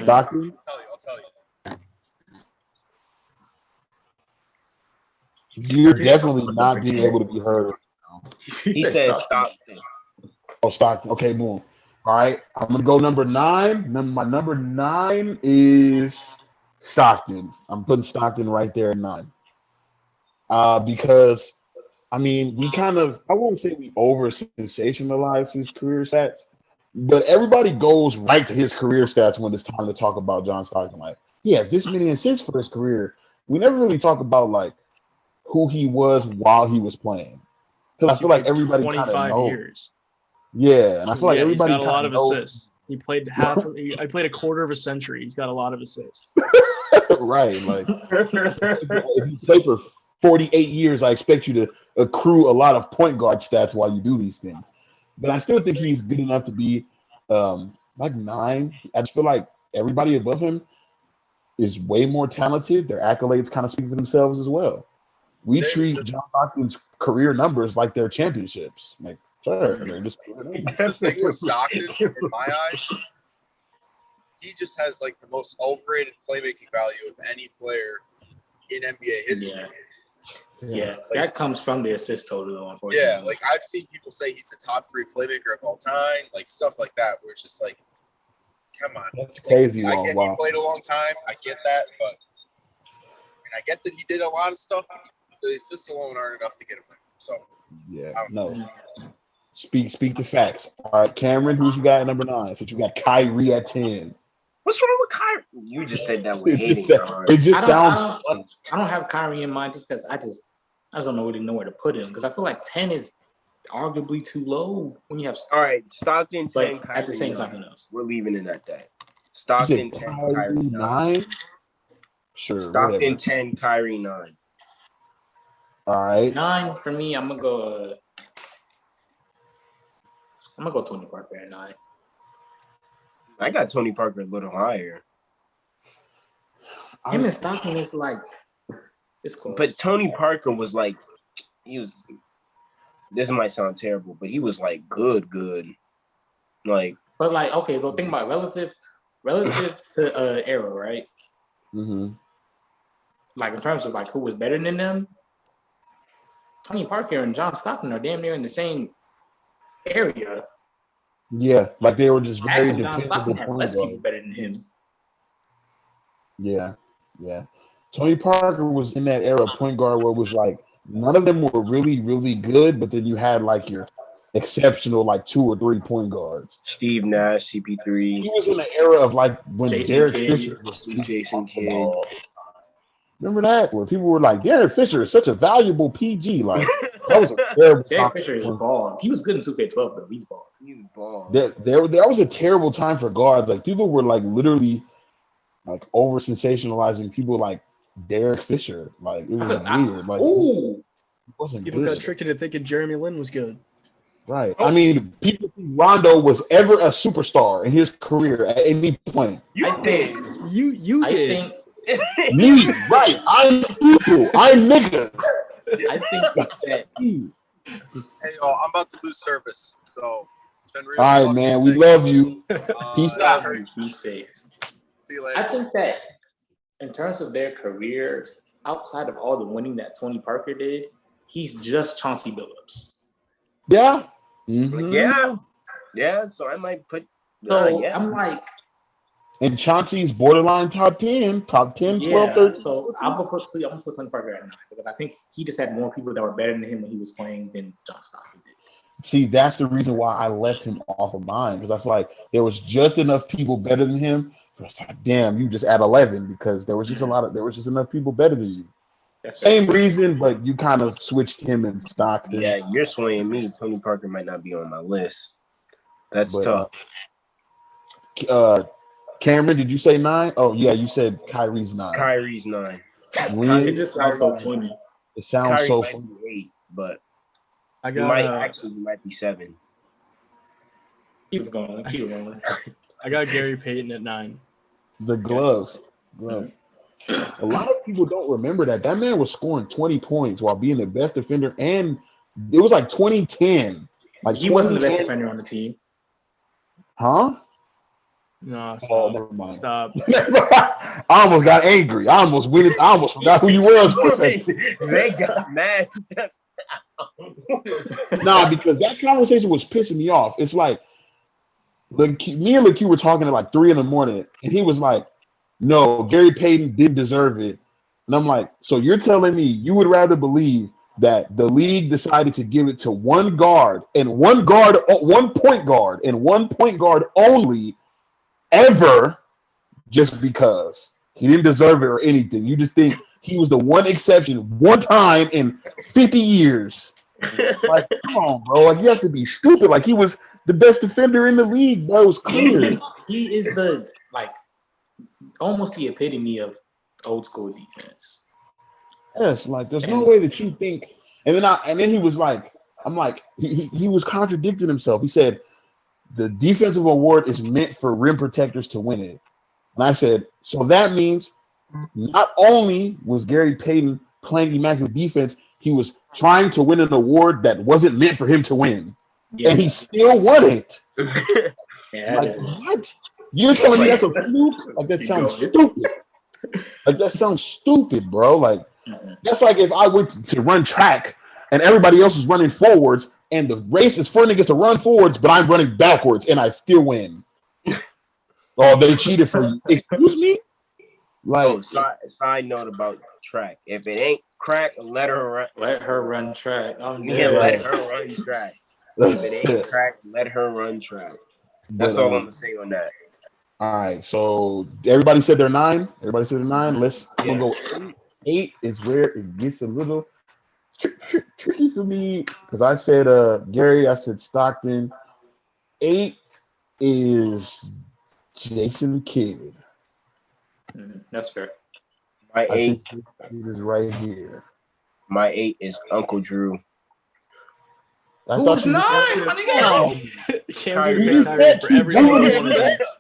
Stockton. I'll tell you. You're definitely not being able to be heard. He said Stockton. Oh, Stockton. Okay, boom. All right, I'm gonna go number 9. My number 9 is Stockton. I'm putting Stockton right there at 9. Because I mean, I won't say we over sensationalize his career stats, but everybody goes right to his career stats when it's time to talk about John Stockton. Like, he has this many assists for his career. We never really talk about like who he was while he was playing. Because I feel like everybody 25 years. Yeah, and I feel like everybody got a lot of assists. He played I played a quarter of a century. He's got a lot of assists. Right, like if you play for 48 years, I expect you to accrue a lot of point guard stats while you do these things. But I still think he's good enough to be like 9. I just feel like everybody above him is way more talented. Their accolades kind of speak for themselves as well. We treat John Stockton's career numbers like they're championships. Like, sure, they're just The thing with Stockton, in my eyes, he just has like the most overrated playmaking value of any player in NBA history. Yeah, that comes from the assist total, though, unfortunately. Yeah, like I've seen people say he's the top 3 playmaker of all time, like stuff like that, where it's just like, come on. That's crazy. I get he played a long time. I get that, but and I get that he did a lot of stuff. But the assists alone aren't enough to get him there. So yeah, no. Speak the facts. All right, Cameron, who's you got at number 9? So you got Kyrie at 10. What's wrong with Kyrie? You just said that with hating. It just sounds. I don't have Kyrie in mind just because I just don't really know where to put him because I feel like 10 is arguably too low when you have. All right, Stockton 10. But at the same time, who knows? We're leaving it at that. Stockton 10, Kyrie 9. Sure. Stockton whatever. 10, Kyrie 9. All right. 9 for me. I'm gonna go Tony Parker at 9. I got Tony Parker a little higher. Him and Stockton is like it's close. But Tony Parker was like this might sound terrible, but he was like good. Like, but like, okay, so think about relative to era, right? Mm-hmm. Like in terms of like who was better than them, Tony Parker and John Stockton are damn near in the same area. Yeah, like they were just very Actually, John Stockton dependable. had less people better than him. Yeah. Tony Parker was in that era point guard where it was like none of them were really, really good, but then you had like your exceptional like 2 or 3 point guards. Steve Nash, CP3. He was in the era of like when Jason Derek Kidd. Fisher was Jason Kidd. Remember that? Where people were like, Derek Fisher is such a valuable PG. Like, that was a terrible Derek Fisher is bald. He was good in 2K12, but he's bald. He's bald. There was a terrible time for guards. Like, people were like literally like over sensationalizing people like Derek Fisher. Like, it was weird. Like, it wasn't People good. got tricked into thinking Jeremy Lin was good. Right. I mean, people think Rondo was ever a superstar in his career at any point. You did. Me, right. I'm people. I'm niggas. I think that. Hey, yo, I'm about to lose service, so it's been real. All right, man. We love you. Peace out. Be safe. See you later. I think that in terms of their careers, outside of all the winning that Tony Parker did, he's just Chauncey Billups. Yeah. Mm-hmm. Yeah. So I might put. I'm like. And Chauncey's borderline top 10, 12, 13. So I'm gonna put Tony Parker at 9 because I think he just had more people that were better than him when he was playing than John Stockton did. See, that's the reason why I left him off of mine, because I feel like there was just enough people better than him. It's like, damn, you just add 11 because there was just enough people better than you. Same reason, but you kind of switched him and Stockton. Yeah, you're swaying me. Tony Parker might not be on my list. That's tough. Cameron, did you say 9? Oh yeah, you said Kyrie's 9. Kyrie's 9. It just sounds so funny. It sounds Kyrie so might funny. be 8, but I might be 7. Keep going. I got Gary Payton at 9. The glove. A lot of people don't remember that man was scoring 20 points while being the best defender, and it was like 2010. Like he wasn't the best defender on the team. Huh? No, stop. Oh, never mind. Stop. I almost got angry. I almost forgot who you was for a second. Zay got mad. Nah, because that conversation was pissing me off. It's like me and LaQ were talking at like 3 a.m, and he was like, no, Gary Payton didn't deserve it. And I'm like, so you're telling me you would rather believe that the league decided to give it to one point guard only ever just because he didn't deserve it or anything? You just think he was the one exception one time in 50 years. Like, come on, bro. Like, you have to be stupid. Like, he was the best defender in the league, bro. It was clear. He is almost the epitome of old school defense. Yes, like there's no way that you think. And then he was like, I'm like, he was contradicting himself. He said the defensive award is meant for rim protectors to win it. And I said, so that means not only was Gary Payton playing immaculate defense, he was trying to win an award that wasn't meant for him to win. Yeah. And he still won it. Like, what? You're telling me that's a fluke? Like, that sounds stupid. Like, that sounds stupid, bro. Like, that's like if I went to run track and everybody else is running forwards and the race is for niggas to run forwards, but I'm running backwards and I still win. Oh, they cheated for you. Excuse me? Like, side note about track. If it ain't crack, let her run. Let her run track. Let her run track. If it ain't crack, let her run track. That's all I'm gonna say on that. All right, so everybody said they're 9. Everybody said they're 9. We'll go 8. 8 is where it gets a little tricky for me because I said Gary, I said Stockton. 8 is Jason Kidd. That's fair. My 8 is right here. My 8 is Uncle Drew. Who's 9? My nigga. Cam's gonna pick Kyrie for every single one of these.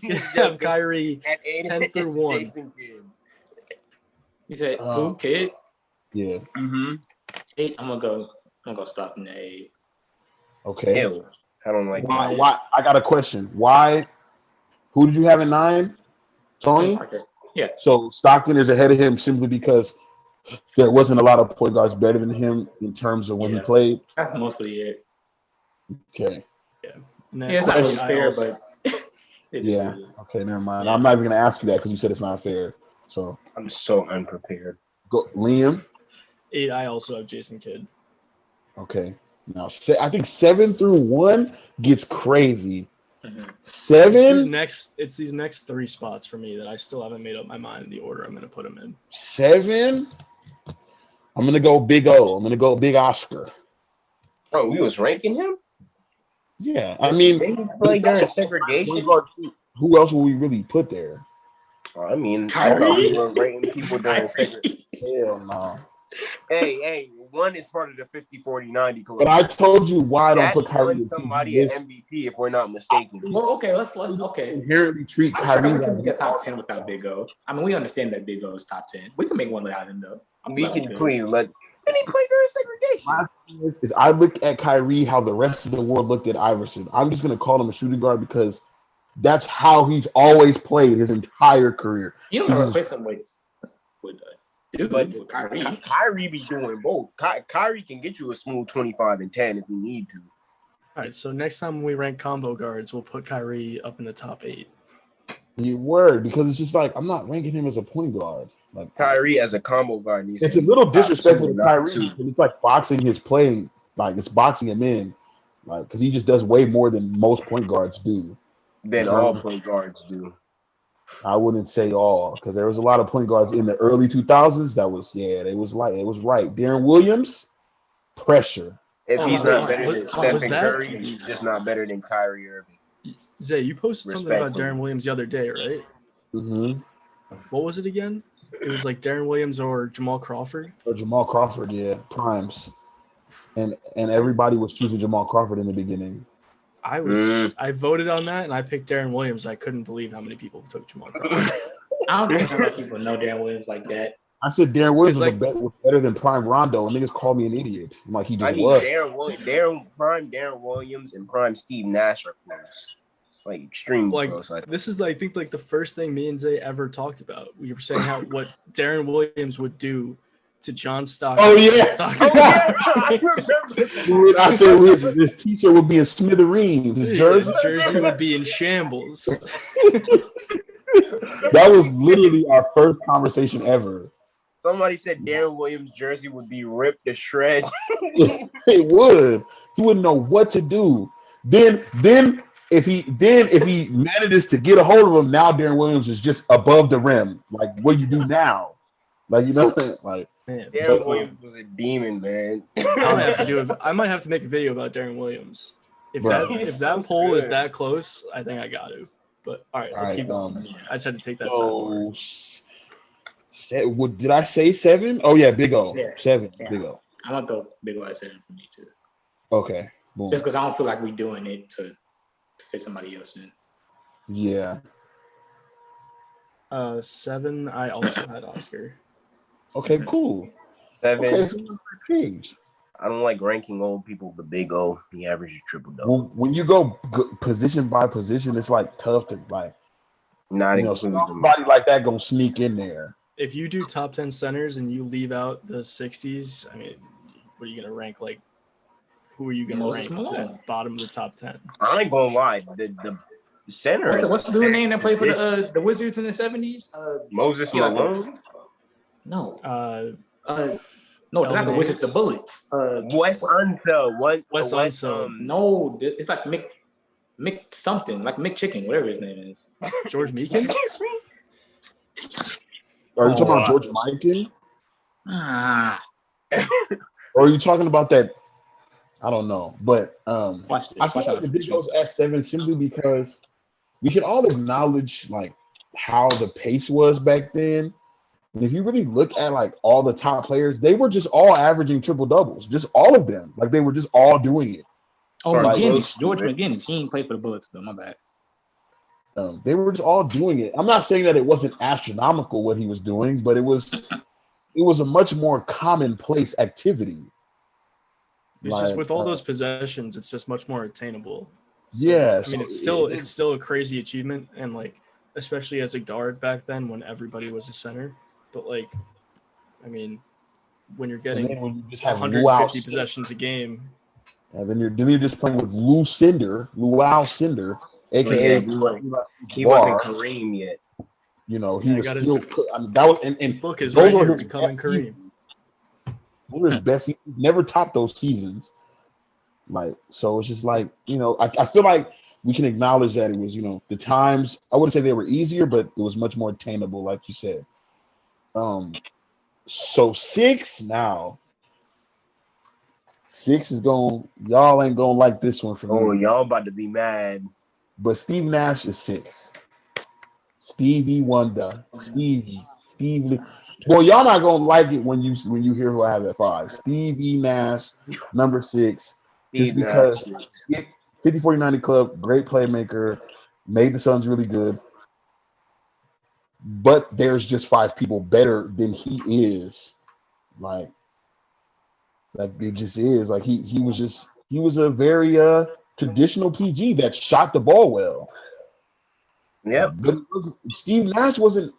He's gonna have Kyrie at 8 10 through 1. You said who? Kid? Yeah. 8. I'm gonna go Stockton at 8. Okay. Ew. I don't like why. I got a question. Why? Who did you have at 9? Tony? Yeah. So Stockton is ahead of him simply because there wasn't a lot of point guards better than him in terms of when he played. That's mostly it. Okay. Yeah, it's not really fair, but yeah. Okay, never mind. Yeah. I'm not even gonna ask you that because you said it's not fair. So I'm so unprepared. Go, Liam. 8. I also have Jason Kidd. Okay. Now I think 7 through 1 gets crazy 7. It's these next 3 spots for me that I still haven't made up my mind in the order I'm going to put them in. 7. I'm gonna go Big O. I'm gonna go Big Oscar. Oh, we was ranking him? Yeah, I mean, They play during segregation. Who else will we really put there? I mean, Kyrie? I thought we were rating people during segregation. Hell no. Hey, one is part of the 50-40-90 club. But I told you why I don't put Kyrie. Won somebody an MVP if we're not mistaken. Well, okay, let's inherently treat I'm sure Kyrie. we can get top 10 without Big O. I mean, we understand that Big O is top 10. We can make one without him though. We can please let. And he played during segregation. My thing is I look at Kyrie how the rest of the world looked at Iverson. I'm just gonna call him a shooting guard because that's how he's always played his entire career. You don't ever replace him with Kyrie. Kyrie be doing both. Kyrie can get you a smooth 25 and 10 if you need to. All right, so next time we rank combo guards, we'll put Kyrie up in the top 8. You word because it's just like I'm not ranking him as a point guard. Like Kyrie as a combo guard needs. It's a little disrespectful to Kyrie. It's like boxing his play, like it's boxing him in, like because he just does way more than most point guards do. Than all point guards do. I wouldn't say all because there was a lot of point guards in the early 2000s that was it was right. Darren Williams, pressure. If he's not better than Stephen Curry, he's just not better than Kyrie Irving. Zay, you posted something about Darren Williams the other day, right? Mm-hmm. What was it again? It was like Darren Williams or Jamal Crawford. Or Jamal Crawford, yeah, primes, and everybody was choosing Jamal Crawford in the beginning. I voted on that and I picked Darren Williams. I couldn't believe how many people took Jamal Crawford. I don't think a lot of people know Darren Williams like that. I said Darren Williams was better than prime Rondo, and niggas called me an idiot. I'm like, he just was. Darren Williams and prime Steve Nash are close. Like extremely close. This is I think the first thing me and Zay ever talked about. We were saying what Darren Williams would do to John Stockton. Oh yeah, I remember. I said his t-shirt would be in smithereens. His jersey would be in shambles. That was literally our first conversation ever. Somebody said Darren Williams' jersey would be ripped to shreds. It would. He wouldn't know what to do. Then if he manages to get a hold of him, now Darren Williams is just above the rim. Like, what do you do now? Like, you know, like man, Darren Williams was a demon, man. I might have to make a video about Darren Williams. If that poll is that close, I think I got to. But all right, let's keep going. I just had to take that. Did I say 7? Oh yeah, Big O. Yeah. 7. Yeah. Big O. I'm gonna throw Big O at 7 for me too. Okay. Boom. Just because I don't feel like we're doing it to fit somebody else in. Yeah. 7. I also had Oscar. Okay, cool. 7. Okay, so page. I don't like ranking old people, but Big O, he averages triple double. When you go position by position, it's like tough to like. Somebody like that gonna sneak in there. If you do top 10 centers and you leave out the 60s, I mean, what are you gonna rank? Like, who are you gonna rank at bottom of the top 10? I ain't gonna lie, the center. What's the dude name that played for the Wizards in the 70s? Moses Malone. No. No, not the Wizards, the Bullets. Wes Unseld. Wes Unseld. No, it's like Mick something, like Mick Chicken, whatever his name is. George Meekin? Are you talking about George Mikan? Or are you talking about that? I don't know. But watch this. I feel like the Big O's at 7 simply because we can all acknowledge like how the pace was back then. And if you really look at like all the top players, they were just all averaging triple doubles, just all of them. Like they were just all doing it. Oh, McGinnis, George McGinnis. He ain't played for the Bullets though. My bad. They were just all doing it. I'm not saying that it wasn't astronomical what he was doing, but it was a much more commonplace activity. It's just with all those possessions, it's just much more attainable. So, yeah, I mean, it's still a crazy achievement, and like especially as a guard back then when everybody was a center. But like, I mean, when you're getting when you just have 150 possessions a game, and then you're just playing with Luau Cinder, aka he wasn't Kareem yet. You know, he was still. That was and his book is right here, Becoming Kareem. Those were his best. He never topped those seasons. Like, so it's just like, you know, I feel like we can acknowledge that it was, the times, I wouldn't say they were easier, but it was much more attainable, like you said. So 6 now. 6 is y'all ain't gonna like this one for me. Oh, y'all about to be mad. But Steve Nash is 6. Stevie Wonder. Stevie. Well, y'all not gonna like it when you hear who I have at 5. Stevie Nash, number 6. Just because 50-40-90 club, great playmaker, made the Suns really good. But there's just 5 people better than he is. Like it just is. Like he was a very traditional PG that shot the ball well. Yep. But Steve Nash wasn't.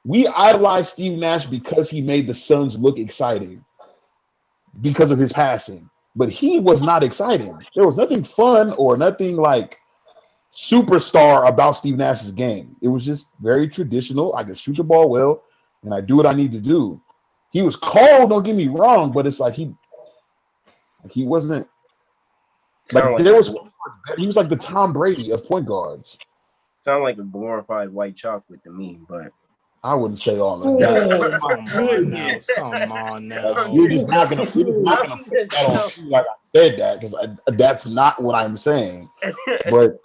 We idolized Steve Nash because he made the Suns look exciting because of his passing. But he was not exciting. There was nothing fun or nothing like superstar about Steve Nash's game. It was just very traditional. I can shoot the ball well, and I do what I need to do. He was cold, don't get me wrong, but it's like he wasn't. He was like the Tom Brady of point guards. Sound like a glorified white chocolate to me, but I wouldn't say all of that. Come on now. You're just not gonna put that on me like I said that because that's not what I'm saying. But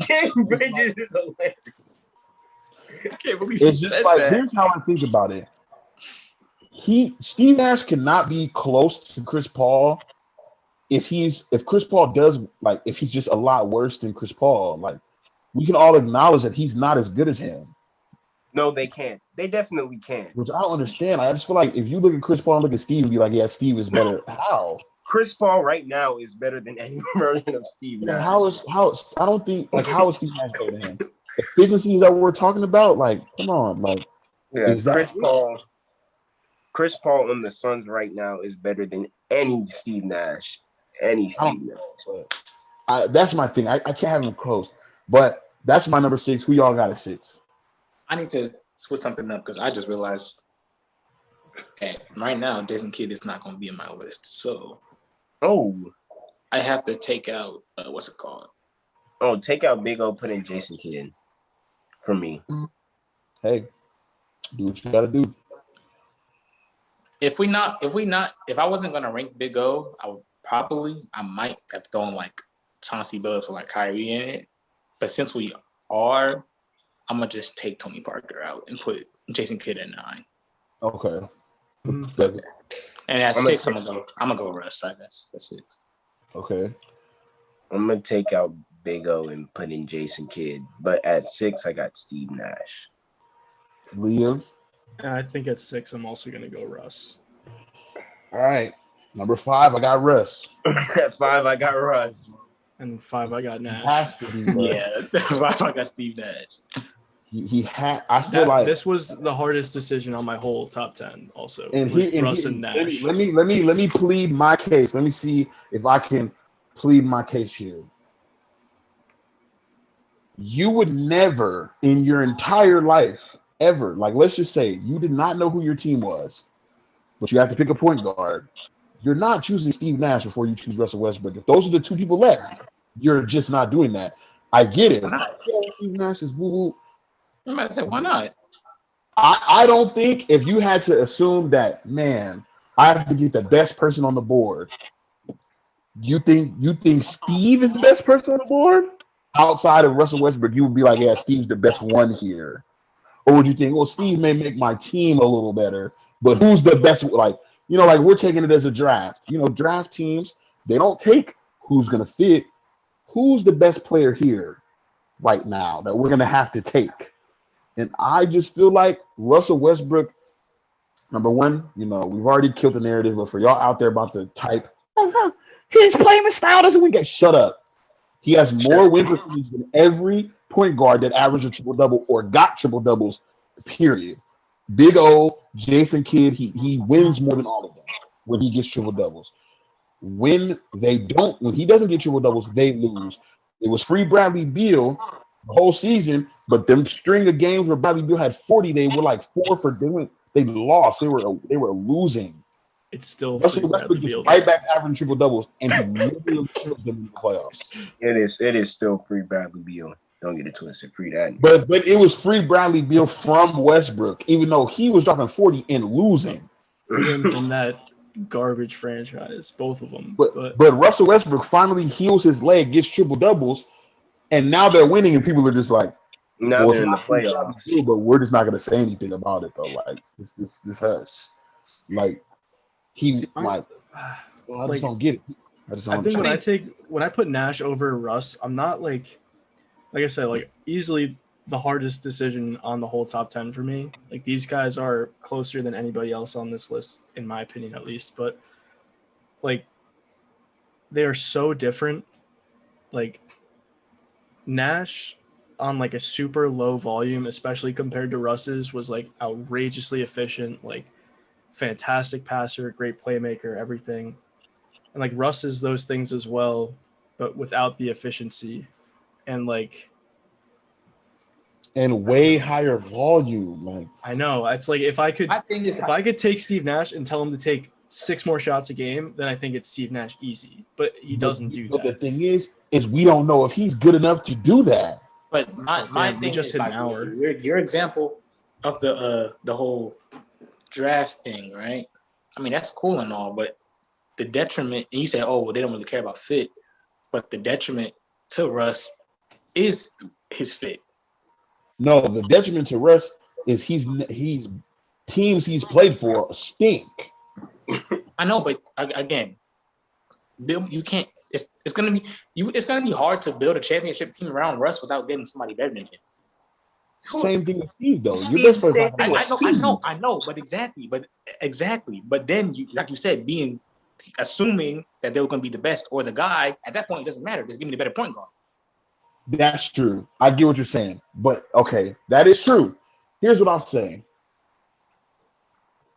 James Bridges is hilarious. I can't believe it's just like that. Here's how I think about it. Steve Nash cannot be close to Chris Paul if Chris Paul does if he's just a lot worse than Chris Paul. Like we can all acknowledge that he's not as good as him. No, they can't. They definitely can't. Which I don't understand. I just feel like if you look at Chris Paul and look at Steve and be like, yeah, Steve is better. How? Chris Paul right now is better than any version of Steve Nash. How is Steve Nash better than him? Efficiencies that we're talking about, like, come on, like, Chris Paul on the Suns right now is better than any Steve Nash. That's my thing. I can't have him close, but that's my number 6. Who y'all got at 6? I need to switch something up because I just realized that right now Jason Kidd is not going to be in my list. So, I have to take out what's it called? Oh, take out Big O, put in Jason Kidd for me. Hey, do what you got to do. If I wasn't gonna rank Big O, I might have thrown like Chauncey Billups or like Kyrie in it. But since we are, I'm gonna just take Tony Parker out and put Jason Kidd at 9. Okay. And at 6, I'm gonna go Russ. I guess that's 6. Okay. I'm gonna take out Big O and put in Jason Kidd, but at 6, I got Steve Nash. Liam. I think at 6, I'm also going to go Russ. All right. Number 5, I got Russ. At 5, I got Russ. And 5, I got Nash. Has to be Russ. Yeah, 5, I got Steve Nash. He had. I feel like this was the hardest decision on my whole top 10. Also, and Russ and Nash. Let me plead my case. Let me see if I can plead my case here. You would never in your entire life ever, like let's just say you did not know who your team was, but you have to pick a point guard. You're not choosing Steve Nash before you choose Russell Westbrook. If those are the 2 people left, you're just not doing that. I get it. Steve Nash is woo. I might say, why not? I don't think if you had to assume that, man, I have to get the best person on the board. You think Steve is the best person on the board? Outside of Russell Westbrook, you would be like, yeah, Steve's the best one here. Or would you think, well, Steve may make my team a little better, but who's the best? Like we're taking it as a draft. Draft teams, they don't take who's going to fit. Who's the best player here right now that we're going to have to take? And I just feel like Russell Westbrook, number 1, we've already killed the narrative, but for y'all out there about the type, his playing style doesn't win. Shut up. He has more win percentage than every point guard that averaged a triple-double or got triple-doubles, period. Big O, Jason Kidd, he wins more than all of them when he gets triple-doubles. When he doesn't get triple-doubles, they lose. It was free Bradley Beal the whole season, but them string of games where Bradley Beal had 40, they were like 4 for doing. They lost. They were losing. it's still Russell free Bradley Westbrook Beal. is right back averaging triple doubles, and he literally kills them in the playoffs. It is still free Bradley Beal. Don't get it twisted. Free that. But it was free Bradley Beal from Westbrook, even though he was dropping 40 and losing. Him from that garbage franchise, both of them. But Russell Westbrook finally heals his leg, gets triple doubles, and now they're winning, and people are just like, Now well, they're in the playoffs. but we're just not going to say anything about it though. Like this hush. Like he I just don't get it. I think when I put Nash over Russ, I'm not like I said, like easily the hardest decision on the whole top 10 for me. Like these guys are closer than anybody else on this list, in my opinion, at least. But like they are so different. Like Nash on like a super low volume, especially compared to Russ's, was like outrageously efficient, like fantastic passer, great playmaker, everything. And like Russ is those things as well, but without the efficiency and like and way higher volume. Like I know it's like if I could take Steve Nash and tell him to take 6 more shots a game, then I think it's Steve Nash easy. But he doesn't do that. But the thing is we don't know if he's good enough to do that. But my thing just is hit like an hour. Your example of the whole draft thing, right? I mean, that's cool and all, but the detriment, and you say, oh, well, they don't really care about fit, but the detriment to Russ is his fit. No, the detriment to Russ is he's teams he's played for stink. I know, but again, Bill, you can't. It's gonna be hard to build a championship team around Russ without getting somebody better than him. Same thing with Steve, though. Your best player. I know, but exactly. But then, like you said, assuming that they were going to be the best or the guy, at that point, it doesn't matter. Just give me the better point guard. That's true. I get what you're saying. But, okay, that is true. Here's what I'm saying.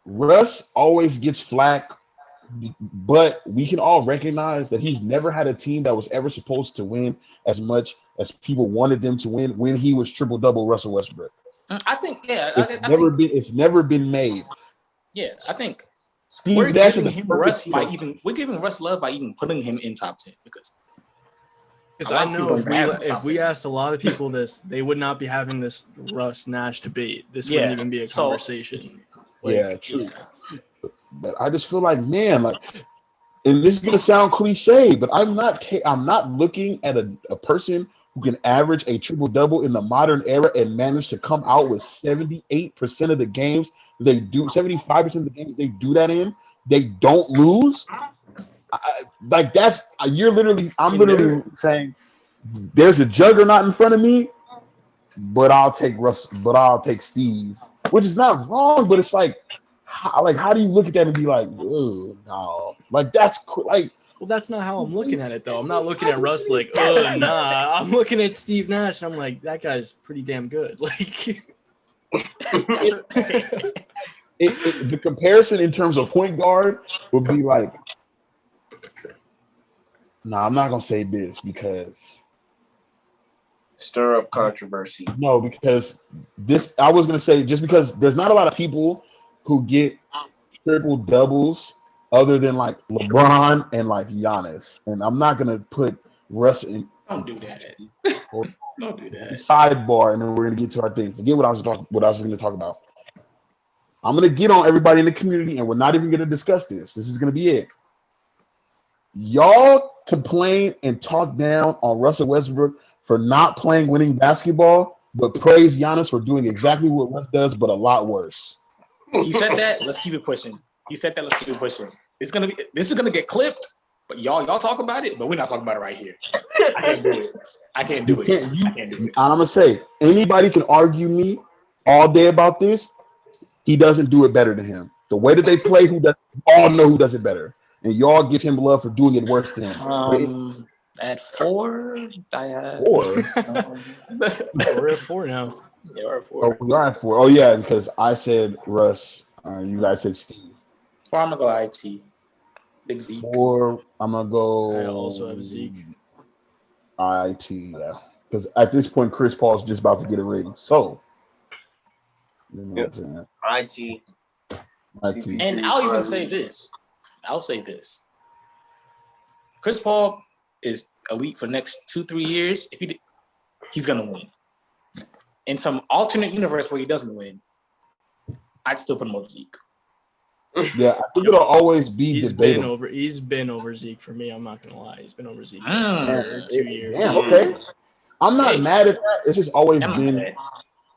Russ always gets flack, but we can all recognize that he's never had a team that was ever supposed to win as much as people wanted them to win when he was triple-double Russell Westbrook. I think, yeah. It's never been made. Yeah, I think Steve we're Nash giving Russ love by even putting him in top 10 because I know if we asked a lot of people this, they would not be having this Russ Nash debate. This wouldn't even be a conversation. True. But I just feel like, man, like, and this is gonna sound cliche, but I'm not looking at a person who can average a triple double in the modern era and manage to come out with 78% of the games they do, 75% of the games they do that in, they don't lose. I'm literally saying there's a juggernaut in front of me, but I'll take Steve, which is not wrong, but it's like how do you look at that and be like, oh no, like that's like. Well, that's not how I'm looking at it, though. I'm not looking at Russ like, oh, nah. I'm looking at Steve Nash, and I'm like, that guy's pretty damn good. Like, the comparison in terms of point guard would be like, I'm not gonna say this because stir up controversy. No, because I was gonna say just because there's not a lot of people who get triple doubles other than like LeBron and like Giannis, and I'm not gonna put Russ in. Don't do that. Don't do that. Sidebar, and then we're gonna get to our thing. Forget what I was gonna talk about. I'm gonna get on everybody in the community, and we're not even gonna discuss this. This is gonna be it. Y'all complain and talk down on Russell Westbrook for not playing winning basketball, but praise Giannis for doing exactly what Russ does, but a lot worse. He said that. Let's keep it pushing. Let's keep it pushing. This is gonna get clipped, but y'all talk about it, but we're not talking about it right here. I can't do it. I'm gonna say anybody can argue me all day about this. He doesn't do it better than him. The way that they play, all know who does it better, and y'all give him love for doing it worse than him. At 4, I had 4. We're at 4 now. Yeah, we're at 4. Oh, we are at 4. Oh yeah, because I said Russ. You guys said Steve. 4, I'm gonna go IT. Big Zeke. 4, I'm gonna go. I also have Zeke. IT, yeah. Because at this point, Chris Paul's just about to get a ring. So, you know what I'm saying? IT. And I'll even say this. I'll say this. Chris Paul is elite for the next 2-3 years. If he's gonna win. In some alternate universe where he doesn't win, I'd still put him over Zeke. Yeah, I think it'll always be debatable. He's been over Zeke for me. I'm not gonna lie. He's been over Zeke for 2 years. Damn, okay. I'm not mad at that. It's just always been.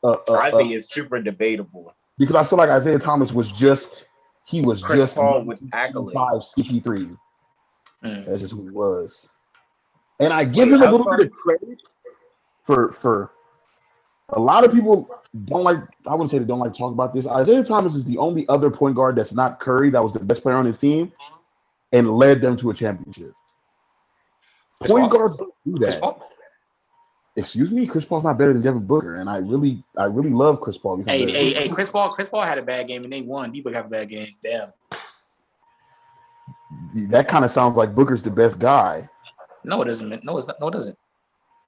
I think it's super debatable because I feel like Isaiah Thomas was just Chris Paul with accolades. CP3. That's just who he was, and I give him a little bit of credit for. A lot of people don't like. I wouldn't say they don't like to talk about this. Isaiah Thomas is the only other point guard that's not Curry that was the best player on his team, and led them to a championship. Point guards don't do that. Excuse me, Chris Paul's not better than Devin Booker, and I really love Chris Paul. Hey, Chris Paul had a bad game and they won. D-Book have a bad game. Damn. That kind of sounds like Booker's the best guy. No, it doesn't. No, it's not. No, it doesn't.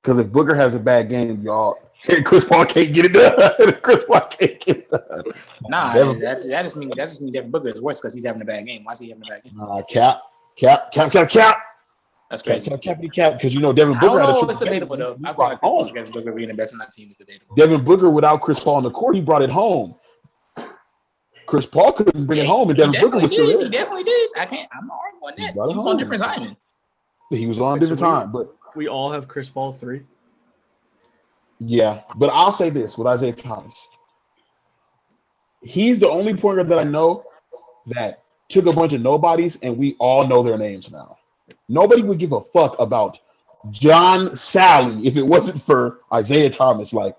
Because if Booker has a bad game, y'all, Chris Paul can't get it done. Chris Paul can't get it done. Nah, that just means Devin Booker is worse because he's having a bad game. Why is he having a bad game? Cap. That's crazy. Cap, because you know Devin Booker. I don't know, it's debatable though. I thought Devin Booker being the best in that team is debatable. Devin Booker without Chris Paul on the court, he brought it home. Chris Paul couldn't bring it home, and Devin Booker was still there. He definitely did. I'm not arguing that. He was on different timing. He was on a different time, but we all have Chris Paul 3. Yeah, but I'll say this with Isaiah Thomas. He's the only point guard that I know that took a bunch of nobodies, and we all know their names now. Nobody would give a fuck about John Sally if it wasn't for Isaiah Thomas. Like,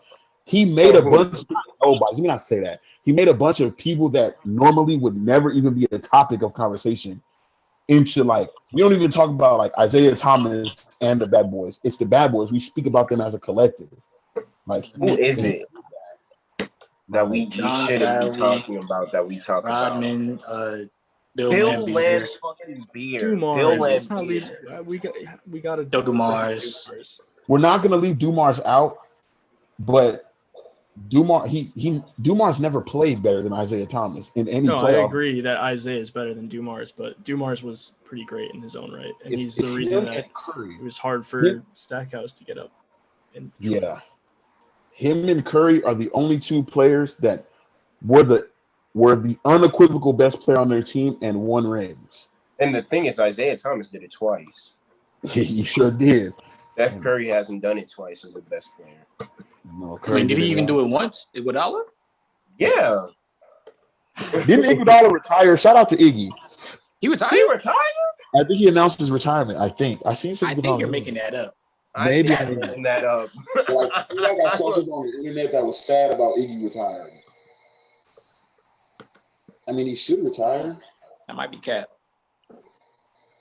he made a bunch of nobodies. Let me not say that. He made a bunch of people that normally would never even be a topic of conversation into, like, we don't even talk about like Isaiah Thomas and the Bad Boys. It's the Bad Boys. We speak about them as a collective. Like, who is it that we shouldn't be talking about that we talk Rodman, about? Bill Lamb's fucking beard. Let's not leave. We got to Dumars. We're not gonna leave Dumars out, but Dumars never played better than Isaiah Thomas in any playoff. I agree that Isaiah is better than Dumars, but Dumars was pretty great in his own right, and he's the reason that it was hard for Stackhouse to get up. Yeah, him and Curry are the only two players that were the unequivocal best player on their team and won rings. And the thing is, Isaiah Thomas did it twice. He sure did. Steph Curry hasn't done it twice as the best player. No, I mean, did he even do it once? Iguodala? Yeah. Didn't Iguodala retire? Shout out to Iggy. He retired? I think he announced his retirement. I think something. I think you're making that up. Maybe I'm making that up. I feel like I saw something on the internet that was sad about Iggy retiring. I mean, he should retire. That might be cap.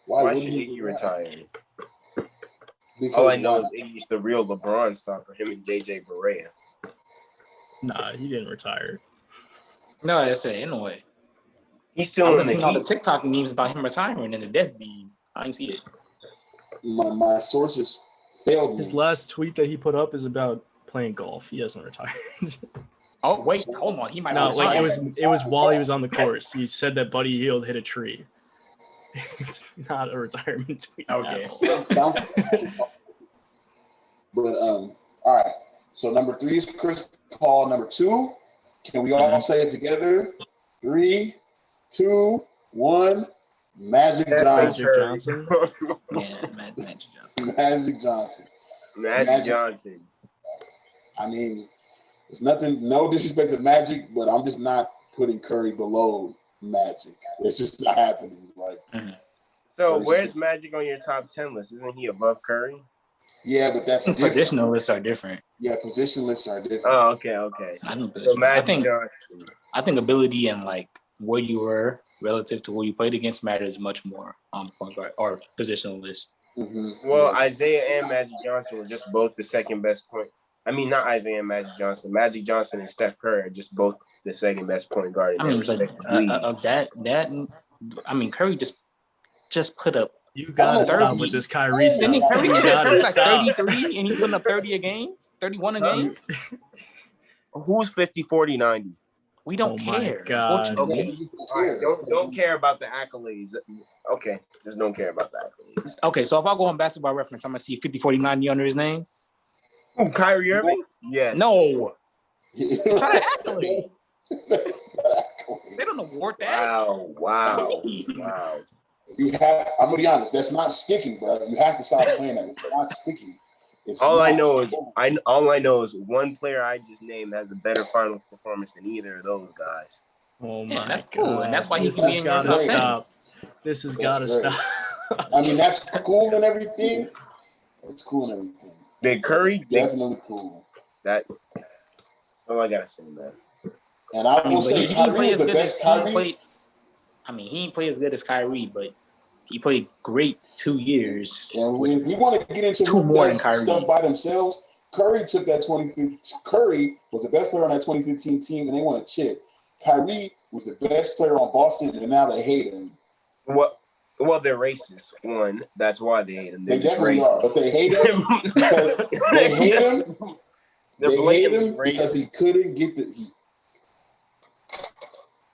Why should Iggy retire? All I know is Iggy's the real LeBron stopper, him and JJ Barea. Nah, he didn't retire. No, I say in a way. He's still in the all the TikTok memes about him retiring and the death beam. I didn't see it. My sources failed me. His last tweet that he put up is about playing golf. He hasn't retired. Oh wait, hold on. He might not. Like it was while he was on the course. He said that Buddy Hield hit a tree. It's not a retirement tweet. Okay. But all right. So number 3 is Chris Paul. Number 2, can we all say it together? 3, 2, 1. Magic Johnson. Yeah, Magic Johnson. Magic Johnson. I mean, it's nothing, no disrespect to Magic, but I'm just not putting Curry below Magic. It's just not happening. Like, so where's Magic on your top 10 list? Isn't he above Curry? Yeah, but that's positional lists are different. Yeah, position lists are different. Oh, okay. So Magic Johnson. I think ability and like where you were relative to who you played against matters much more on the point guard or positional list. Mm-hmm. Well, Isaiah and Magic Johnson were just both the second best point. I mean, not Isaiah and Magic Johnson. Magic Johnson and Steph Curry are just both the second best point guard in their respective league. I mean, Curry just put up. You gotta stop with this Kyrie stuff. Curry like 33 and he's putting up 30 a game, 31 a game. Who's 50, 40, 90? We don't care. Unfortunately. All right. Don't care about the accolades. Okay. Just don't care about the accolades. Okay, so if I go on Basketball Reference, I'm gonna see 5049 under his name. Ooh, Kyrie Irving? Yes. No. It's not an accolade. They don't award that. Wow. I'm gonna be honest. That's not sticky, bro. You have to stop saying that. It's not sticky. All I know is one player I just named has a better final performance than either of those guys. Oh my that's God. cool, and that's why this he can be in your top 10. Stop. This has got to stop. I mean, that's cool and everything. It's cool and everything. Big Curry, definitely cool. That's all I gotta say, man. And I will say, Kyrie is the best Kyrie. He didn't play as good as Kyrie, but he played great 2 years. And if we want to get into two more than Kyrie stuff by themselves, Curry took that 2015. Curry was the best player on that 2015 team, and they won a chip. Kyrie was the best player on Boston, and now they hate him. Well, they're racist. One, that's why they hate him. They're just definitely racist. Are, but they hate him because they hate him. They hate him because he couldn't get the heat.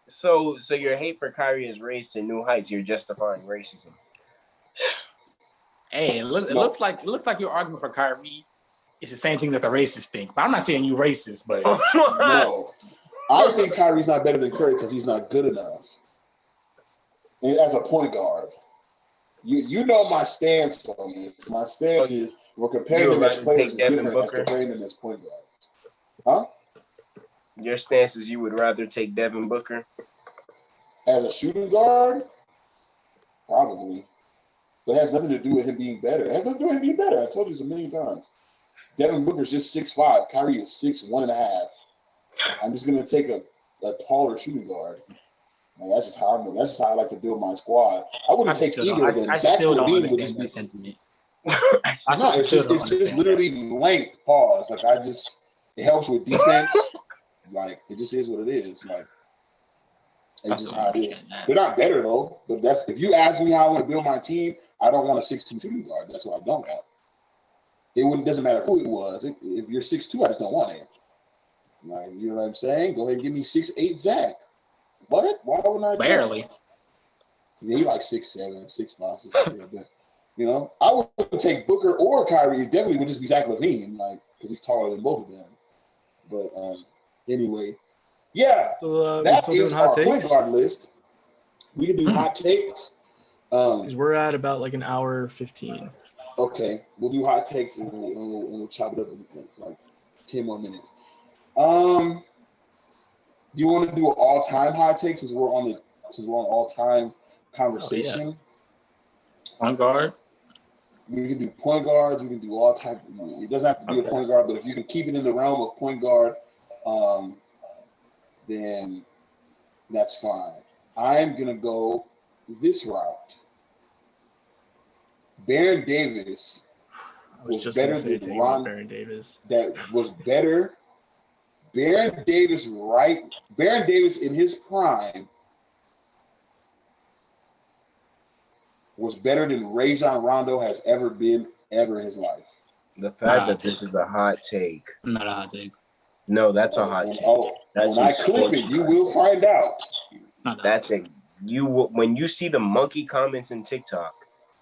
So your hate for Kyrie is raised to new heights. You're justifying racism. Hey, it looks like your argument for Kyrie is the same thing that the racists think. But I'm not saying you racist, but no, I think Kyrie's not better than Curry because he's not good enough. And as a point guard, you know my stance on this. My stance is we're comparing them as players is different as comparing them as point guards. Huh? Your stance is you would rather take Devin Booker as a shooting guard? Probably. But it has nothing to do with him being better. It has nothing to do with him being better. I told you this a million times. Devin Booker's just 6'5". Kyrie is 6'1.5". I'm just gonna take a taller shooting guard. And that's just how I like to build my squad. I wouldn't take either of them. I still don't understand that sentiment. It's just literally length. Pause. It helps with defense. Like it just is what it is. Like it's just how it is. They're not better though. But if you ask me how I want to build my team, I don't want a 6'2" shooting guard. That's what I don't want. It doesn't matter who it was. If you're 6'2", I just don't want it. Like, you know what I'm saying? Go ahead and give me 6'8" Zach. What? Why wouldn't I? Barely. Yeah, you like 6'7", 6'5", 6'6", but you know, I wouldn't take Booker or Kyrie. It definitely would just be Zach LaVine, like because he's taller than both of them. But anyway, yeah, so, that is our point guard list. We can do hot takes. Because we're at about like an hour 15. Okay, we'll do hot takes and we'll chop it up in like 10 more minutes. Do you want to do an all-time hot take since we're on all-time conversation? Oh, yeah. Point guard. We can do point guards. We can do all type. It doesn't have to be a point guard, but if you can keep it in the realm of point guard, then that's fine. I'm gonna go this route. Baron Davis was better than Ron. Baron Davis. That was better. Baron Davis in his prime was better than Rajon Rondo has ever been in his life. The fact that this is a hot take. Not a hot take. No, that's a hot take. When I clip it, you will find out. When you see the monkey comments in TikTok.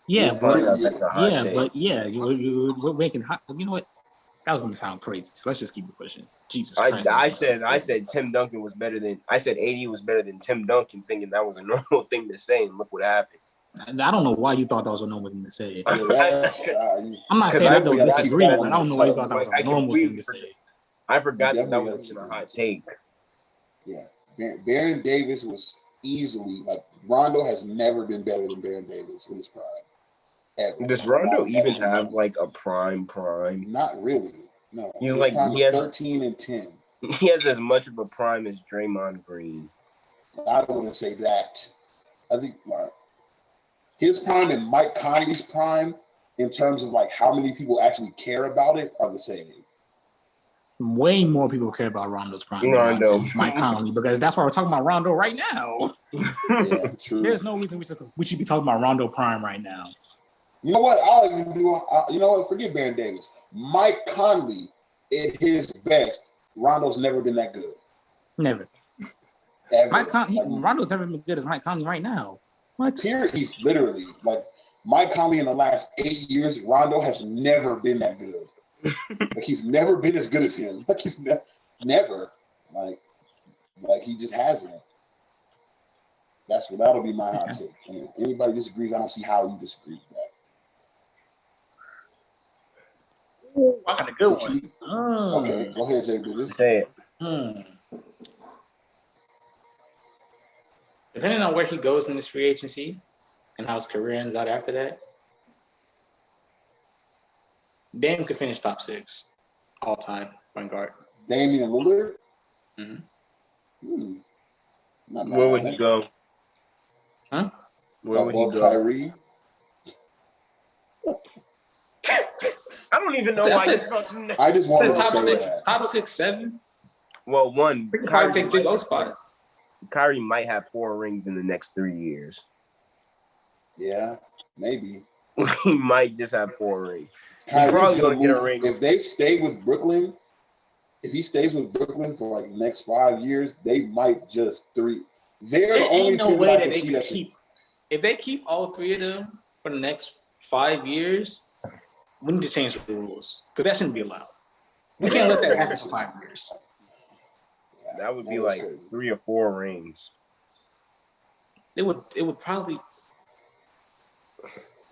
Yeah, that's a hot take. But we're making hot. You know what? That was gonna sound crazy. So let's just keep it pushing. Jesus Christ! I said Tim Duncan was better than. I said AD was better than Tim Duncan, thinking that was a normal thing to say, and look what happened. I don't know why you thought that was a normal thing to say. I'm not saying I don't disagree, but I don't know why you thought that was a normal thing to say. I forgot that was a hot take. Yeah, Baron Davis was easily Rondo has never been better than Baron Davis in his prime. Ever. Does Rondo even have like a prime? Not really. No, he has 13 and 10. He has as much of a prime as Draymond Green. I wouldn't say that. I think his prime and Mike Conley's prime, in terms of how many people actually care about it, are the same. Way more people care about Rondo's prime than Mike Conley, because that's why we're talking about Rondo right now. Yeah, true. There's no reason we should be talking about Rondo prime right now. You know what? I'll even do. You know what? Forget Baron Davis. Mike Conley, at his best, Rondo's never been that good. Never. Rondo's never been good as Mike Conley right now. What? Here he's literally like Mike Conley in the last 8 years. Rondo has never been that good. Like he's never been as good as him. Like he's never. Like he just hasn't. That'll be my hot take. And if anybody disagrees, I don't see how you disagree with that. I got a good one. Okay, go ahead, Jay. Just say it. Depending on where he goes in this free agency and how his career ends out after that, Dame could finish top 6 all time point guard. Damian Lillard. Where would he go? Huh? Where would he go? Kyrie. I don't even know why. I just want to top say 6, that. top 6, 7. Well, one. We could probably take Big O spot. Kyrie might have 4 rings in the next 3 years. Yeah, maybe. He might just have 4 rings. Kyrie's He's probably going to get a ring. If they stay with Brooklyn, if he stays with Brooklyn for like the next 5 years, they might just 3. They're the only no team way that I that can they see can that keep. If they keep all 3 of them for the next 5 years, we need to change the rules because that shouldn't be allowed. We can't let that happen for 5 years. That would be like crazy. 3 or 4 rings. It would probably.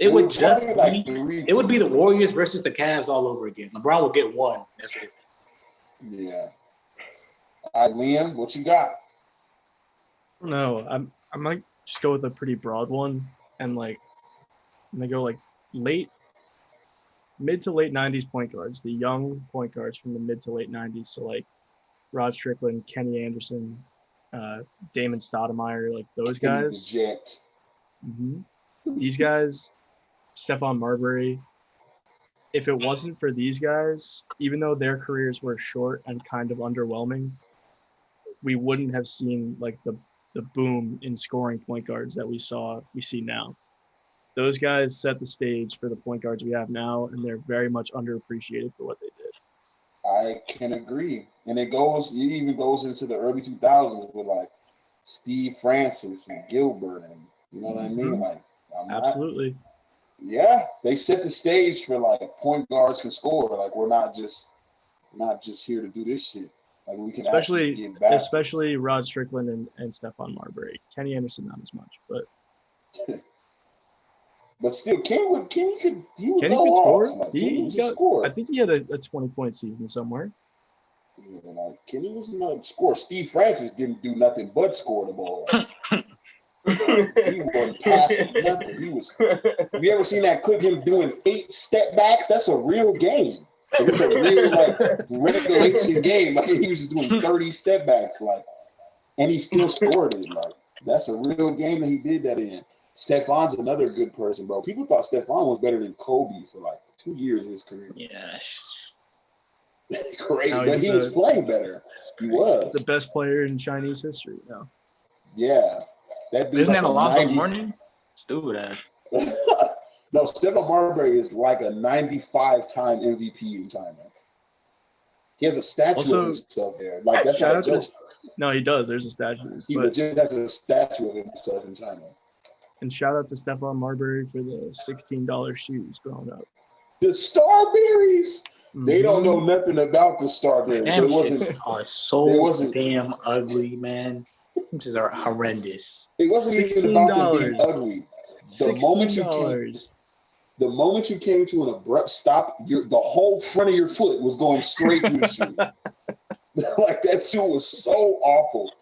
It would just be. Like it would be the Warriors versus the Cavs all over again. LeBron will get 1. That's it. Yeah. All right, Liam, what you got? No, I might just go with a pretty broad one, and like, I'm gonna go like mid to late 90s point guards, the young point guards from the mid to late 90s. So like Rod Strickland, Kenny Anderson, Damon Stoudemire, like those guys. These guys, Stephon Marbury. If it wasn't for these guys, even though their careers were short and kind of underwhelming, we wouldn't have seen like the boom in scoring point guards that we see now. Those guys set the stage for the point guards we have now, and they're very much underappreciated for what they did. I can agree. And it even goes into the early 2000s with like Steve Francis and Gilbert, and you know what I mean? Like, absolutely. Yeah, they set the stage for like point guards can score. Like we're not just here to do this shit. Like we can actually get back. Especially Rod Strickland and Stephon Marbury. Kenny Anderson not as much, but still, Kenny could score. Like, he score. I think he had a 20-point season somewhere. Yeah, like Kenny was not score. Steve Francis didn't do nothing but score the ball. He wasn't passing nothing. Have you ever seen that clip? Him doing 8 step backs. That's a real game. It was a real like regulation game. Like he was just doing 30 step backs, like, and he still scored it. Like that's a real game that he did that in. Stephon's another good person, bro. People thought Stephon was better than Kobe for like 2 years of his career. Yeah. Great, but he was playing better. He was. He's the best player in Chinese history. No. Yeah. That Isn't that Alonzo Mourning? Stupid ass. No, Stephon Marbury is like a 95-time MVP in China. He has a statue of himself there. Like that's not a joke. No, he does. There's a statue. He legit has a statue of himself in China. And shout out to Stephon Marbury for the $16 shoes growing up. The Starberries. They don't know nothing about the Starberries. Damn shits are so damn ugly, man. Which are horrendous. It wasn't even about them being ugly. The moment you came to an abrupt stop, the whole front of your foot was going straight through the shoe. Like that shoe was so awful.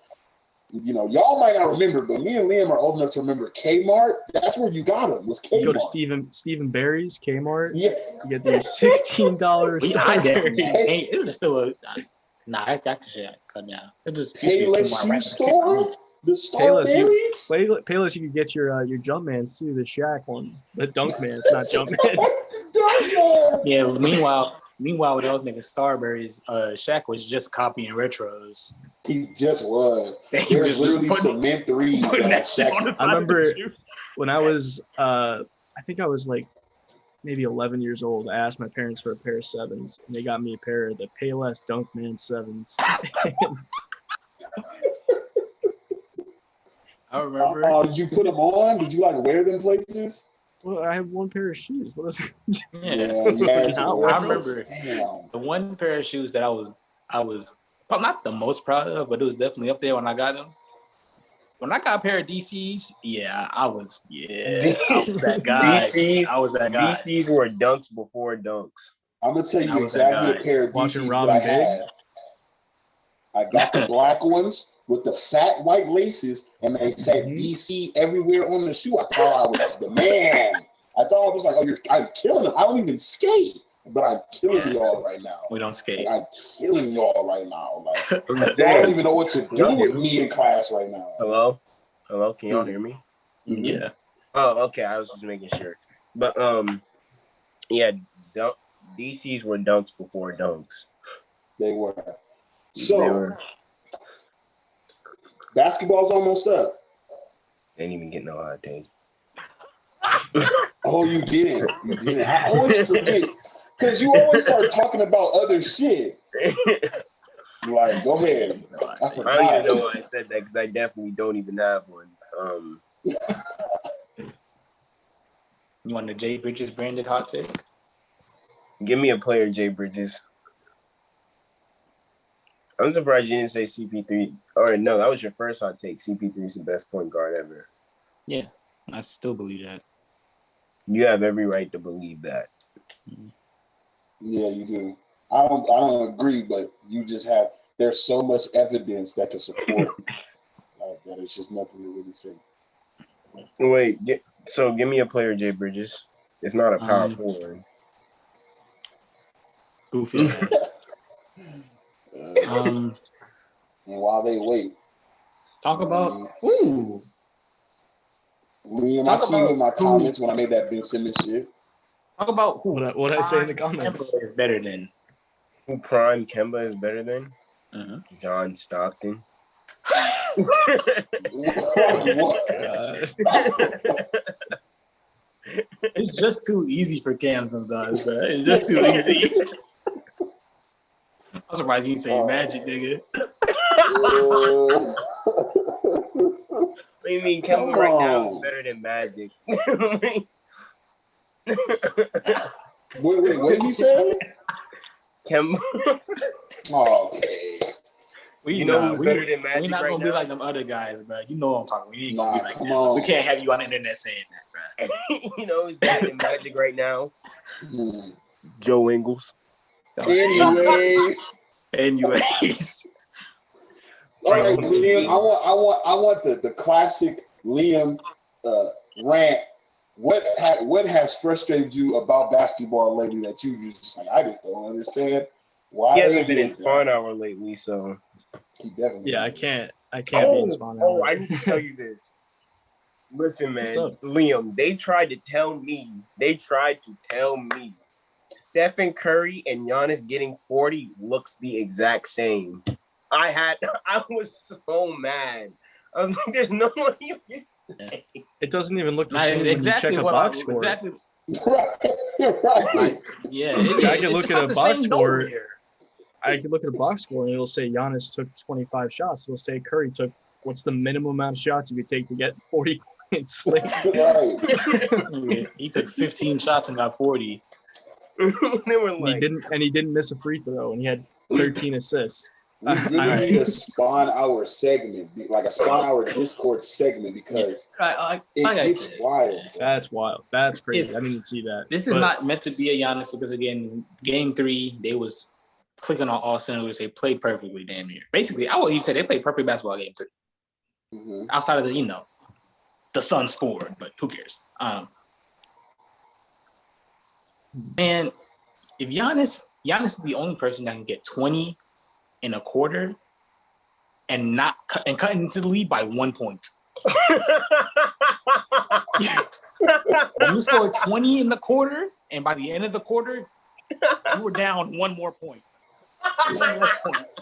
You know, y'all might not remember, but me and Liam are old enough to remember Kmart. That's where you got them. Was Kmart. You go to Stephen Barry's Kmart. Yeah, you get the $16 Starberries. It was still a I actually cut down. It just Payless shoe store. The Starberries. Payless, you could get your Jumpmans too, the Shaq ones, the Dunkmans, not Jumpmans. Yeah. Meanwhile, with those niggas Starberries, Shaq was just copying retros. He just was. There's literally cement threes. I remember when I was, I think I was like maybe 11 years old. I asked my parents for a pair of 7s, and they got me a pair of the Payless Dunkman 7s. I remember. Did you put them on? Did you like wear them places? Well, I have one pair of shoes. What is it? Yeah. I remember the one pair of shoes that I was probably not the most proud of, but it was definitely up there when I got them. When I got a pair of DCs, I was that guy. I was that guy. DCs were dunks before dunks. I'm gonna tell you exactly a pair of DCs that I had. I got the black ones with the fat white laces, and they said DC everywhere on the shoe. I thought I was the man. I thought I was like, I'm killing them. I don't even skate, but I'm killing y'all right now. We don't skate. Like, I'm killing y'all right now. Like, I don't even know what to do with me in class right now. Hello? Can y'all hear me? Yeah. Oh, okay. I was just making sure. But DCs were dunks before dunks. They were. So, basketball's almost up. Ain't even getting no hot takes. Oh, you didn't. I always forget. Because you always start talking about other shit. Like, go ahead. I don't even know why I said that because I definitely don't even have one. You want the Jay Bridges branded hot take? Give me a player, Jay Bridges. I'm surprised you didn't say CP3. Or no, that was your first hot take. CP3 is the best point guard ever. Yeah, I still believe that. You have every right to believe that. Yeah, you do. I don't agree, but you just have. There's so much evidence that can support that. It's just nothing to really say. Wait, so give me a player, Jay Bridges. It's not a power forward. Goofy. And while they wait, talk about Liam, I see you in my comments when I made that Ben Simmons shit. Talk about who. What I say in the comments is better than. Who Prime Kemba is better than? John Stockton. It's just too easy for Cam sometimes, bro. It's just too easy. I'm surprised you didn't say Magic, nigga. What do you mean Kemba right now is better than Magic? Wait, what did you say? Kemba. Okay. You know who's better than Magic? We're not right gonna now? be like them other guys, bro. You know what I'm talking. We ain't gonna be like that. On. We can't have you on the internet saying that, bro. You know who's better than Magic right now? Joe Ingles. Anyways. All right, Liam. I want the classic Liam rant. What has frustrated you about basketball lately that you just like? I just don't understand why he hasn't been in Spawn Hour lately, so he definitely. Yeah, I can't be in Spawn Hour. Oh, I need to tell you this. Listen, man, Liam. They tried to tell me. Stephen Curry and Giannis getting 40 looks the exact same. I was so mad. I was like, there's no one you can say. It doesn't even look the same when you check a box score. Exactly. Right. Like, I can look at a box score. I can look at a box score and it'll say Giannis took 25 shots. It'll say Curry took what's the minimum amount of shots you could take to get 40 points. He took 15 shots and got 40. They were like, he didn't miss a free throw, and he had 13 assists. We really need a Spawn Hour segment, like a Spawn Hour Discord segment, because it's wild. That's wild. That's crazy. I didn't see that. This is not meant to be a Giannis because, again, Game 3, they was clicking on all cylinders. They played perfectly, damn near. Basically, I would even say they played perfect basketball Game 3. Outside of the Suns scored, but who cares? Man, if Giannis is the only person that can get 20 in a quarter and cut into the lead by 1 point. You scored 20 in the quarter, and by the end of the quarter, you were down 1 more point. 1 less point.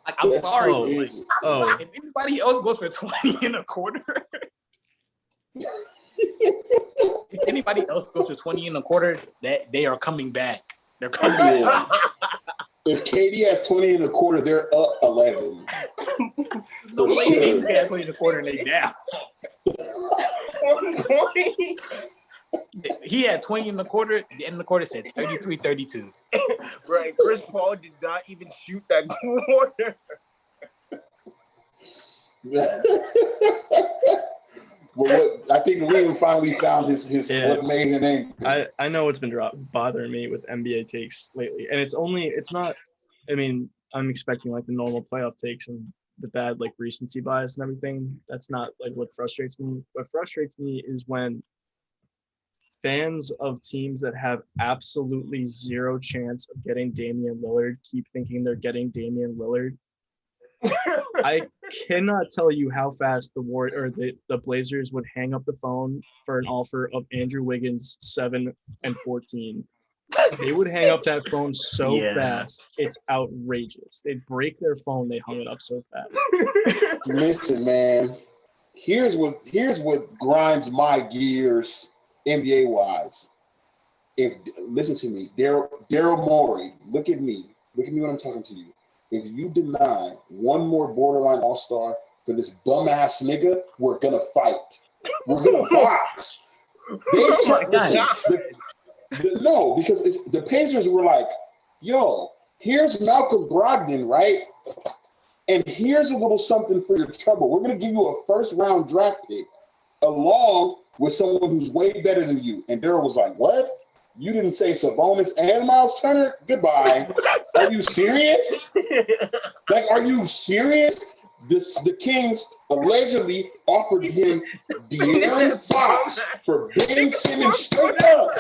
Like, I'm sorry. If anybody else goes for 20 in a quarter, if anybody else goes for 20 in a quarter, that they are coming back. They're coming back. If KD has 20 in a quarter, they're up 11. No way. sure. They just had 20 in the quarter and they down. He had 20 in the quarter. The end of the quarter said 33-32. Right, Chris Paul did not even shoot that quarter. Well, I think Liam finally found his what made him angry. I know what's been bothering me with NBA takes lately, and it's not. I mean, I'm expecting like the normal playoff takes and the bad like recency bias and everything. That's not like what frustrates me. What frustrates me is when fans of teams that have absolutely zero chance of getting Damian Lillard keep thinking they're getting Damian Lillard. I cannot tell you how fast the Blazers would hang up the phone for an offer of Andrew Wiggins 7 and 14. They would hang up that phone so fast, it's outrageous. They'd break their phone, they hung it up so fast. Listen, man, here's what grinds my gears NBA wise. Listen to me, Daryl Morey, look at me when I'm talking to you. If you deny one more borderline all-star for this bum-ass nigga, we're gonna fight. We're gonna box. No, because the Pacers were like, yo, here's Malcolm Brogdon, right? And here's a little something for your trouble. We're gonna give you a first-round draft pick along with someone who's way better than you. And Daryl was like, what? You didn't say Sabonis and Miles Turner? Goodbye. Are you serious? Like, are you serious? The Kings allegedly offered him De'Aaron Fox for Ben Simmons straight up.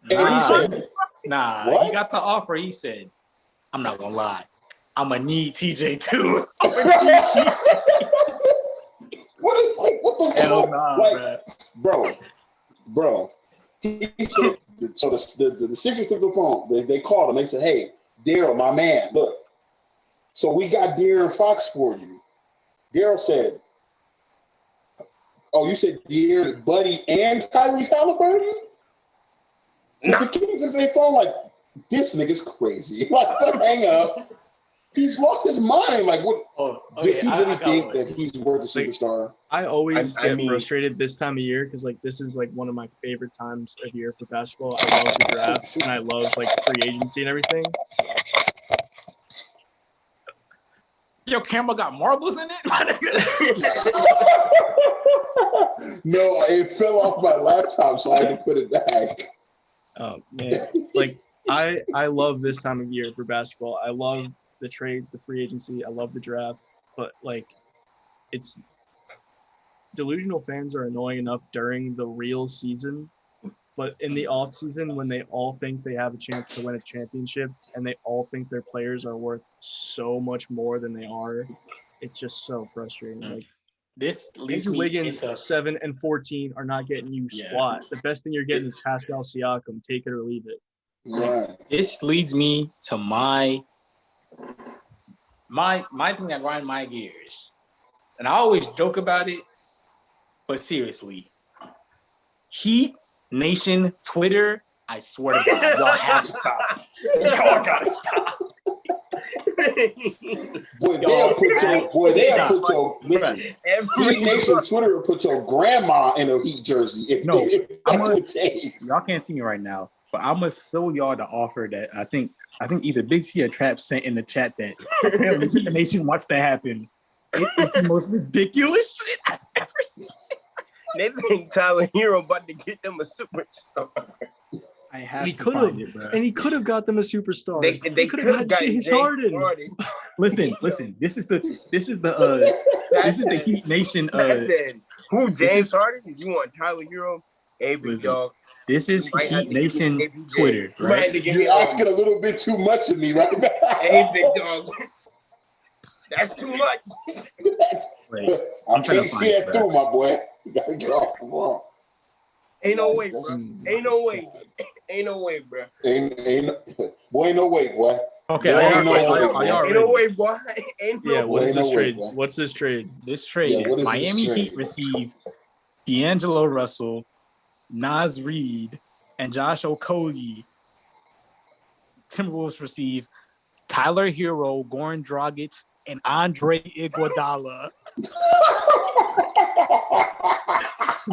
And he said, what? He got the offer. He said, I'm not going to lie. I'm going to need TJ too. What the hell? Like, bro. He said, so the Sixers took the phone. They called him. They said, hey, Daryl, my man, look. So we got De'Aaron Fox for you. Daryl said, oh, you said De'Aaron, Buddy, and Tyrese Halliburton? The Kings took their phone like, this nigga's crazy. Like, hang up. He's lost his mind. Like, what? Does he really think that he's worth a superstar? I always get frustrated this time of year because, like, this is like one of my favorite times of year for basketball. I love the draft and I love like free agency and everything. Your camera got marbles in it? No, it fell off my laptop, so I had to put it back. Oh man, like I love this time of year for basketball. I love the trades, the free agency. I love the draft, but like, it's delusional fans are annoying enough during the real season, but in the off season, when they all think they have a chance to win a championship and they all think their players are worth so much more than they are, it's just so frustrating. Like, this Andrew Wiggins 7 and 14 are not getting you squat. The best thing you're getting is Pascal Siakam. Take it or leave it. Right. This leads me to my thing that grinds my gears, and I always joke about it, but seriously, Heat Nation Twitter, I swear to God, y'all have to stop. Y'all gotta stop. Heat Nation Twitter will put your grandma in a Heat jersey. Y'all can't see me right now, but I'm gonna show y'all the offer that I think either Big C or Trap sent in the chat that apparently Heat Nation wants to happen. It is the most ridiculous shit I've ever seen. They think Tyler Hero about to get them a superstar. I have to find it, bro. And he could have got them a superstar. They could have got James Harden. Listen. This is the Heat Nation. Who James Harden? You want Tyler Hero? Hey, big dog. This is Heat Nation Twitter, right? You're asking a little bit too much of me right now. Hey, big dog. That's too much. Wait, I can't see that through, my boy. You gotta get off the wall. Ain't no way, bro. Ain't no way, bro. Ain't no way, boy. Okay, ain't no way, boy. Ain't no way. What is this trade? What's this trade? This trade is Miami Heat receive D'Angelo Russell, Naz Reid, and Josh Okogie. Timberwolves receive Tyler Hero, Goran Dragic, and Andre Iguodala.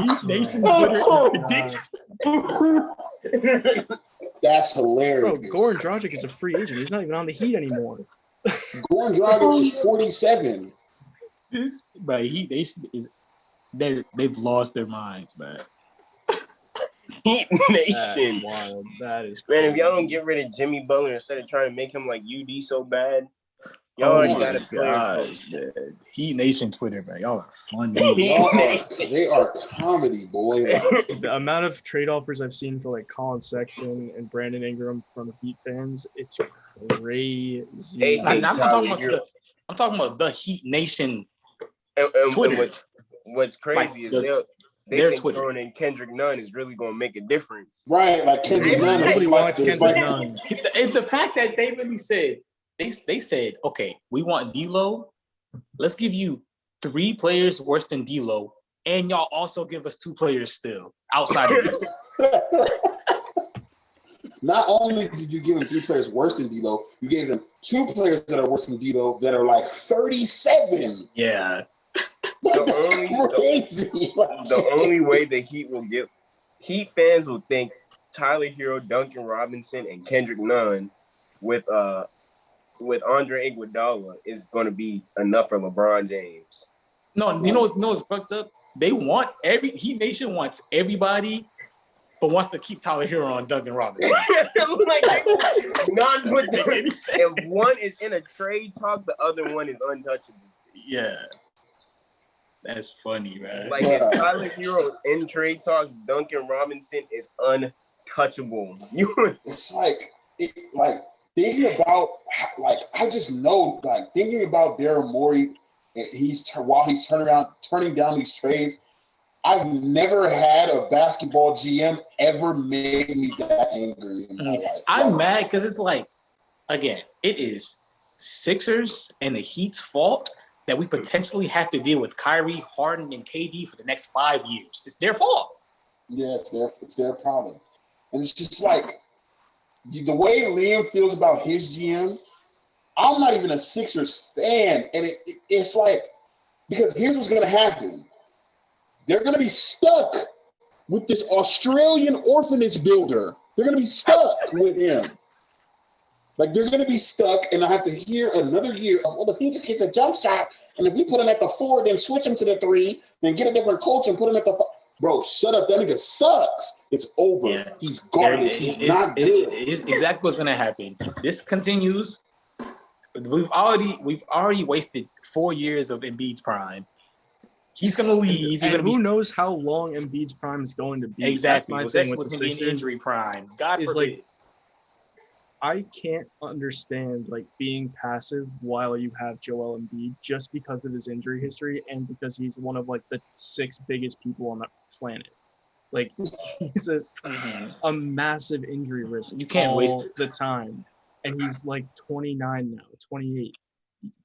Heat Nation Twitter is ridiculous. That's hilarious. Bro, Goran Dragic is a free agent. He's not even on the Heat anymore. Goran Dragic is 47. But Heat Nation is they've lost their minds, man. Heat Nation. Wild. That is man. crazy. If y'all don't get rid of Jimmy Butler instead of trying to make him like UD so bad, y'all already got a player. Man. Heat Nation Twitter, man. Y'all are funny. They are comedy, boy. The amount of trade offers I've seen for like Colin Sexton and Brandon Ingram from Heat fans, it's crazy. Hey, I'm talking about the Heat Nation and Twitter. What's crazy is they think Twitter. throwing in Kendrick Nunn is really going to make a difference. Right, like Kendrick Nunn. Nobody wants Kendrick Nunn. And the fact that they really said, they said, okay, we want D'Lo. Let's give you 3 players worse than D'Lo, and y'all also give us 2 players still outside of D'Lo. Not only did you give them 3 players worse than D'Lo, you gave them 2 players that are worse than D'Lo that are like 37. Yeah. The only way the Heat will get Heat fans will think Tyler Hero, Duncan Robinson, and Kendrick Nunn with Andre Iguodala is going to be enough for LeBron James. No, you know what's fucked up? They want Heat Nation wants everybody, but wants to keep Tyler Hero on Duncan Robinson. If one is in a trade talk, the other one is untouchable. Yeah. That's funny, man. Like if Tyler Hero is in trade talks, Duncan Robinson is untouchable. It's like thinking about I just know thinking about Daryl Morey, while he's turning down these trades. I've never had a basketball GM ever make me that angry in my life. I'm mad because it's like, again, it is Sixers and the Heat's fault that we potentially have to deal with Kyrie, Harden, and KD for the next 5 years. It's their fault. Yeah, it's their problem. And it's just like the way Liam feels about his GM, I'm not even a Sixers fan. And it's like, because here's what's going to happen. They're going to be stuck with this Australian orphanage builder. They're going to be stuck with him. Like, they're going to be stuck, and I have to hear another year of, well, if he just gets a jump shot, and if we put him at the 4, then switch him to the 3, then get a different coach and put him at the 5. Bro, shut up. That nigga sucks. It's over. Yeah. He's garbage. He's not good. It's exactly what's going to happen. This continues. We've already wasted 4 years of Embiid's prime. He's going to leave. And who knows how long Embiid's prime is going to be? Exactly. That's my thing with the Sixers. An injury prime. God is forbid. like, I can't understand being passive while you have Joel Embiid just because of his injury history and because he's one of the 6 biggest people on the planet. Like, he's a massive injury risk. You can't waste the time, and he's 29 now, 28.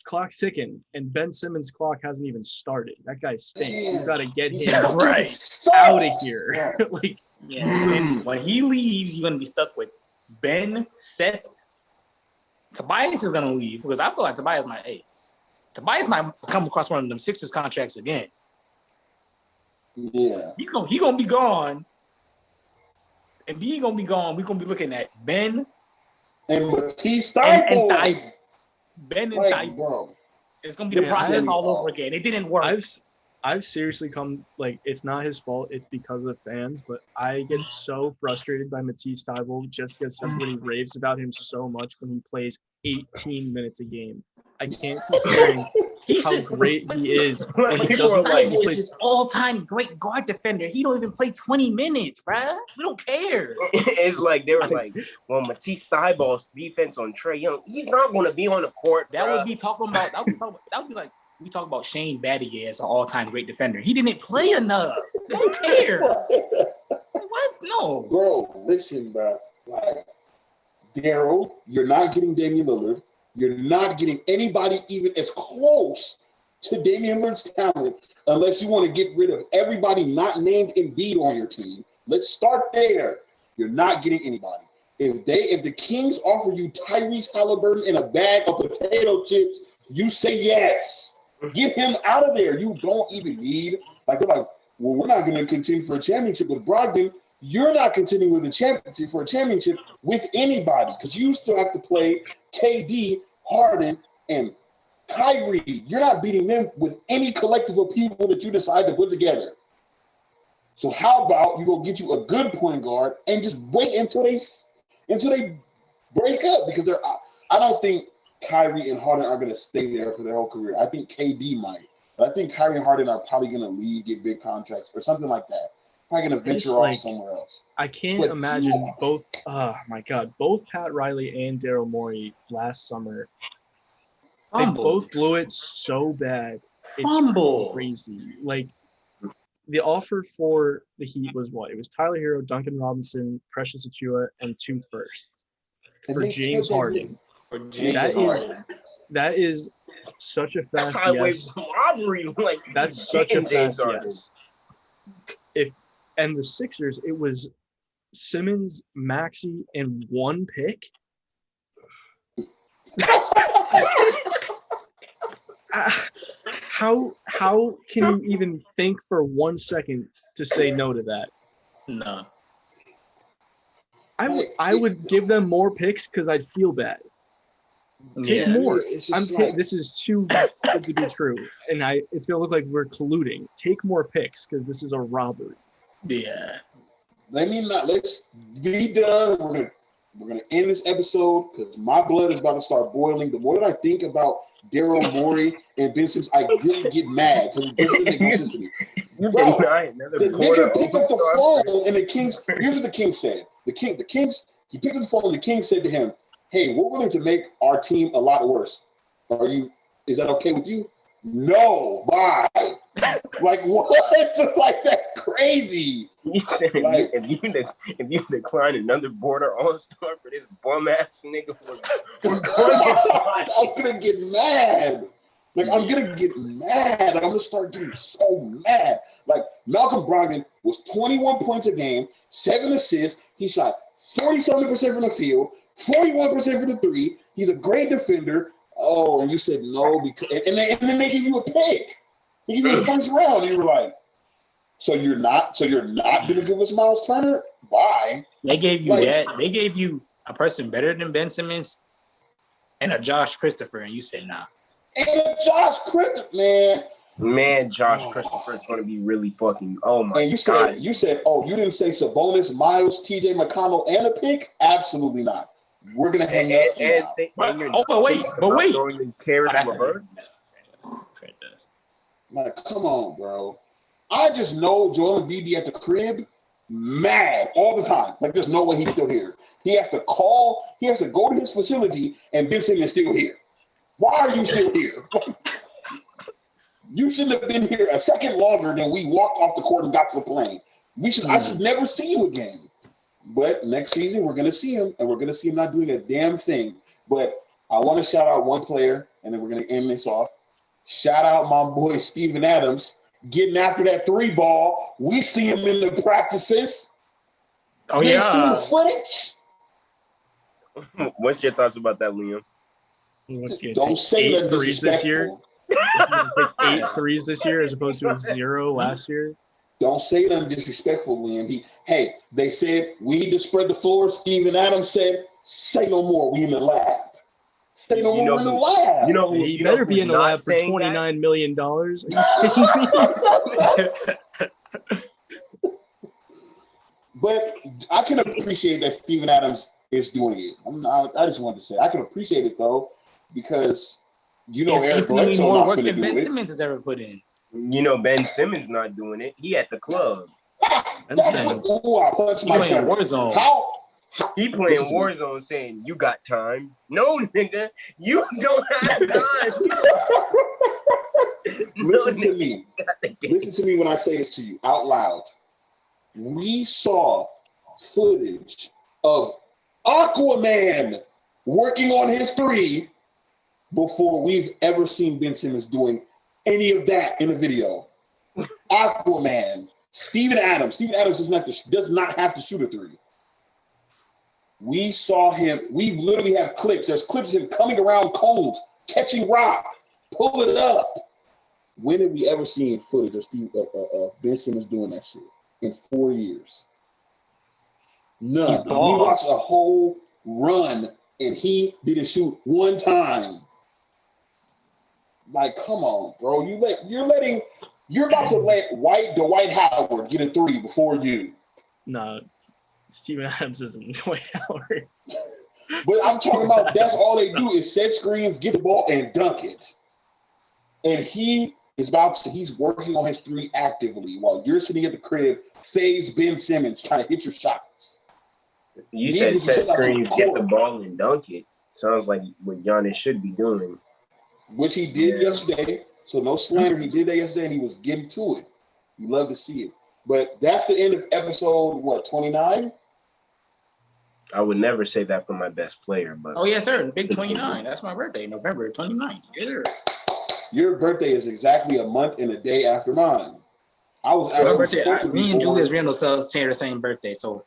Clock's ticking, and Ben Simmons' clock hasn't even started. That guy stinks. You got to get him out of here. And when he leaves, you're gonna be stuck with Ben, Seth. Tobias is gonna leave because I feel like Tobias might come across one of them Sixers contracts again. Yeah, He's gonna be gone, and B gonna be gone. We're gonna be looking at Ben and Matisse Thybulle. Ben and Thybulle. Bro, it's gonna be the process all over again. It didn't work. I've seriously come it's not his fault. It's because of fans, but I get so frustrated by Matisse Thybulle just because everybody raves about him so much when he plays 18 minutes a game. I can't keep hearing how great he is when he doesn't play. He plays his all-time great guard defender. He don't even play 20 minutes, bruh. We don't care. It's like they were like, well, Matisse Thybulle's defense on Trae Young, he's not going to be on the court. That would be talking about. That would be like we talk about Shane Battier as an all-time great defender. He didn't play enough. We don't care. What? No. Bro, listen, bro. Daryl, you're not getting Damian Lillard. You're not getting anybody even as close to Damian Lillard's talent unless you want to get rid of everybody not named Embiid on your team. Let's start there. You're not getting anybody. If the Kings offer you Tyrese Halliburton in a bag of potato chips, You say yes. Get him out of there. You don't even need they're like, well, we're not going to contend for a championship with Brogdon. You're not contending with a championship with anybody because you still have to play KD, Harden, and Kyrie. You're not beating them with any collective of people that you decide to put together. So how about you go get you a good point guard and just wait until they break up because I don't think Kyrie and Harden are going to stay there for their whole career. I think KD might. But I think Kyrie and Harden are probably going to leave, get big contracts or something like that. Probably going to venture off somewhere else. I can't imagine both. Oh my God, both Pat Riley and Daryl Morey last summer. They both blew it so bad. It's crazy. Like the offer for the Heat was what? It was Tyler Hero, Duncan Robinson, Precious Achiuwa, and 2 firsts for James Harden. That is such a fast yes. Robbery. Like that's such a fast yes. And the Sixers, it was Simmons, Maxey, and 1 pick. How can you even think for 1 second to say no to that? No. I would give them more picks because I'd feel bad. Take more. This is too good to be true, and it's gonna look like we're colluding. Take more picks because this is a robbery. Yeah. Let's be done. We're gonna end this episode because my blood is about to start boiling. The more that I think about Daryl Morey and Ben Simmons, I really get mad because it doesn't make no sense to me. Bro, the nigga picked up the phone and the Kings. Here's what the Kings said. The Kings. He picked up the phone and the Kings said to him, "Hey, we're willing to make our team a lot worse. Is that okay with you?" No, bye. Like what? Like that's crazy. He said, like, if you decline another border all-star for this bum ass nigga, I'm gonna get mad. Like I'm gonna get mad. I'm gonna start getting so mad. Like Malcolm Brogdon was 21 points a game, 7 assists. He shot 47% from the field, 41% from the 3. He's a great defender. Oh, and you said no because and then they give you a pick. They give you the first round. And you were like, so you're not gonna give us Miles Turner? Bye. They gave you that. They gave you a person better than Ben Simmons and a Josh Christopher, and you said nah. And a Josh Christopher, man. Josh Christopher is gonna be really fucking. Oh my and God. You said, oh, you didn't say Sabonis, Miles, TJ McConnell, and a pick? Absolutely not. We're gonna hang up. But wait. Like, come on, bro. I just know Joel Embiid be at the crib mad all the time. Like, there's no way he's still here. He has to go to his facility, and Ben Simmons is still here. Why are you still here? You shouldn't have been here a second longer than we walked off the court and got to the plane. I should never see you again. But next season, we're going to see him, and we're going to see him not doing a damn thing. But I want to shout out one player, and then we're going to end this off. Shout out my boy Steven Adams getting after that 3 ball. We see him in the practices. Oh, yeah. See the footage. What's your thoughts about that, Liam? Don't say 8 threes this year. 8 threes this year as opposed to a 0 last year. Don't say it disrespectful, Liam. They said we need to spread the floor. Steven Adams said, say no more. We in the lab. Say no more. We're in the lab. You better be in the lab for $29 million. Are you kidding me? But I can appreciate that Steven Adams is doing it. I just wanted to say I can appreciate it though because Eric Bledsoe more not work finna than do Ben it. Simmons has ever put in. Ben Simmons not doing it. He at the club. I punched my playing Warzone. He playing Warzone saying, you got time. No, nigga, you don't have time. Listen to me. Listen to me when I say this to you out loud. We saw footage of Aquaman working on his 3 before we've ever seen Ben Simmons doing any of that in a video. Aquaman, Steven Adams does not have to shoot a 3. We saw him. We literally have clips. There's clips of him coming around cones, catching rock, Pull it up. When have we ever seen footage of Ben Simmons doing that shit in 4 years? None. We watched a whole run and he didn't shoot one time. Like, come on, bro. You're about to let Dwight Howard get a 3 before you. No, Steven Adams isn't Dwight Howard. But I'm talking about that's all they do is set screens, get the ball, and dunk it. And he's working on his 3 actively while you're sitting at the crib, phase Ben Simmons trying to hit your shots. You said set screens, get the ball, and dunk it. Sounds like what Giannis should be doing. Which he did yesterday. So no slander. He did that yesterday, and he was getting to it. You love to see it. But that's the end of episode, 29? I would never say that for my best player, but oh yes, sir. Big 29. That's my birthday, November 29th. Yeah. Your birthday is exactly a month and a day after mine. I was actually me and Julius Randle share the same birthday, so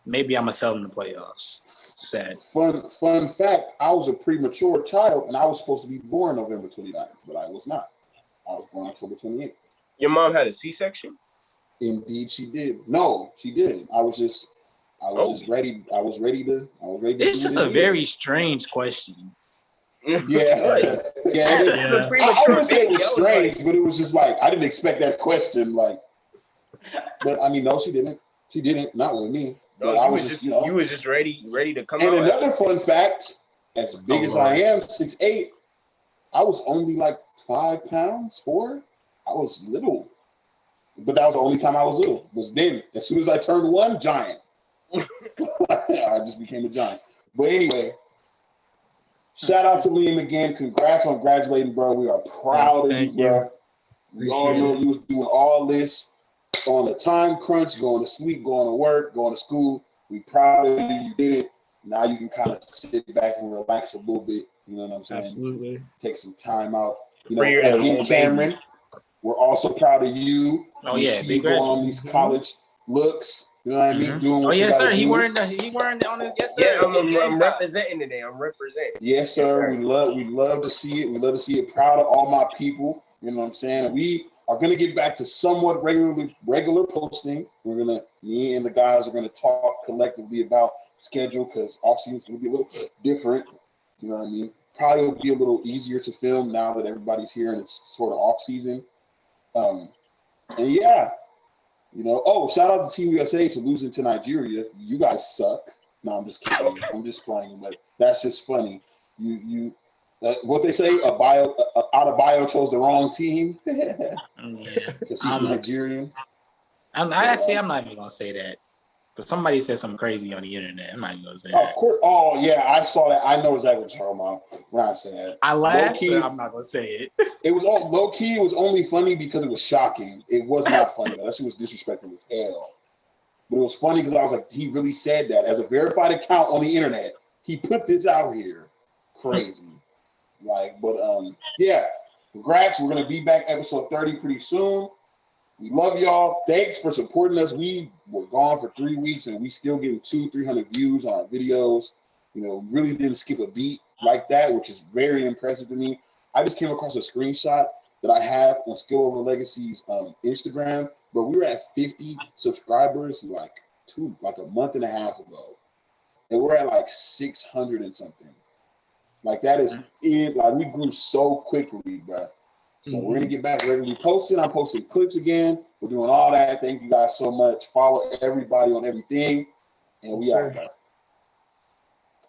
maybe I'm gonna sell in the playoffs. Sad. Fun fact, I was a premature child and I was supposed to be born November 29th, but I was not. I was born October 28th. Your mom had a C-section? Indeed she did. No, she didn't. I was just ready. I was ready to It's just a very strange question. Yeah. I wouldn't say it was strange, but it was just like I didn't expect that question. Like, but I mean, no, she didn't. She didn't. Not with me. No, I was just you was just ready to come and out. And another fun fact: as big as I am, 6'8", I was only like 5 pounds, 4. I was little, but that was the only time I was little. Was then. As soon as I turned 1, giant. I just became a giant. But anyway. Shout out to Liam again. Congrats on graduating, bro. We are proud of you, bro. We all know you was doing all this on a time crunch, going to sleep, going to work, going to school. We proud of you. You did it. Now you can kind of sit back and relax a little bit. You know what I'm saying? Absolutely. Take some time out. You know, again, Cameron, we're also proud of you. Oh, yeah. Big going on these college looks. You know what I mean? Doing what yes, sir. He wearing on his. Yes, sir. Yeah, I'm representing today. I'm representing. Yes, sir. We love to see it. We love to see it. Proud of all my people. You know what I'm saying? We are gonna get back to somewhat regular posting. Me and the guys are gonna talk collectively about schedule because off season is gonna be a little different. You know what I mean? Probably will be a little easier to film now that everybody's here and it's sort of off season. And yeah. You know, shout out to Team USA to losing to Nigeria. You guys suck. No, I'm just kidding. I'm just playing, but that's just funny. You what they say, out of bio chose the wrong team. Yeah, because he's Nigerian. I'm not even gonna say that. But somebody said something crazy on the internet. I'm not even gonna say that. Of course. Oh yeah, I saw that. I know exactly what you're talking about. When I said that, I laughed, but I'm not gonna say it. It was all low key. It was only funny because it was shocking. It was not funny. That shit was disrespectful as hell. But it was funny because I was like, he really said that as a verified account on the internet. He put this out here. Crazy. Yeah. Congrats. We're gonna be back episode 30 pretty soon. We love y'all. Thanks for supporting us. We were gone for 3 weeks and we still getting 200-300 views on our videos. You know, really didn't skip a beat like that, which is very impressive to me. I just came across a screenshot that I have on Skill Over Legacy's Instagram, but we were at 50 subscribers like a month and a half ago. And we're at like 600 and something. Like that is it. Like we grew so quickly, bro. So we're going to get back regularly posting. I'm posting clips again. We're doing all that. Thank you guys so much. Follow everybody on everything. And we are.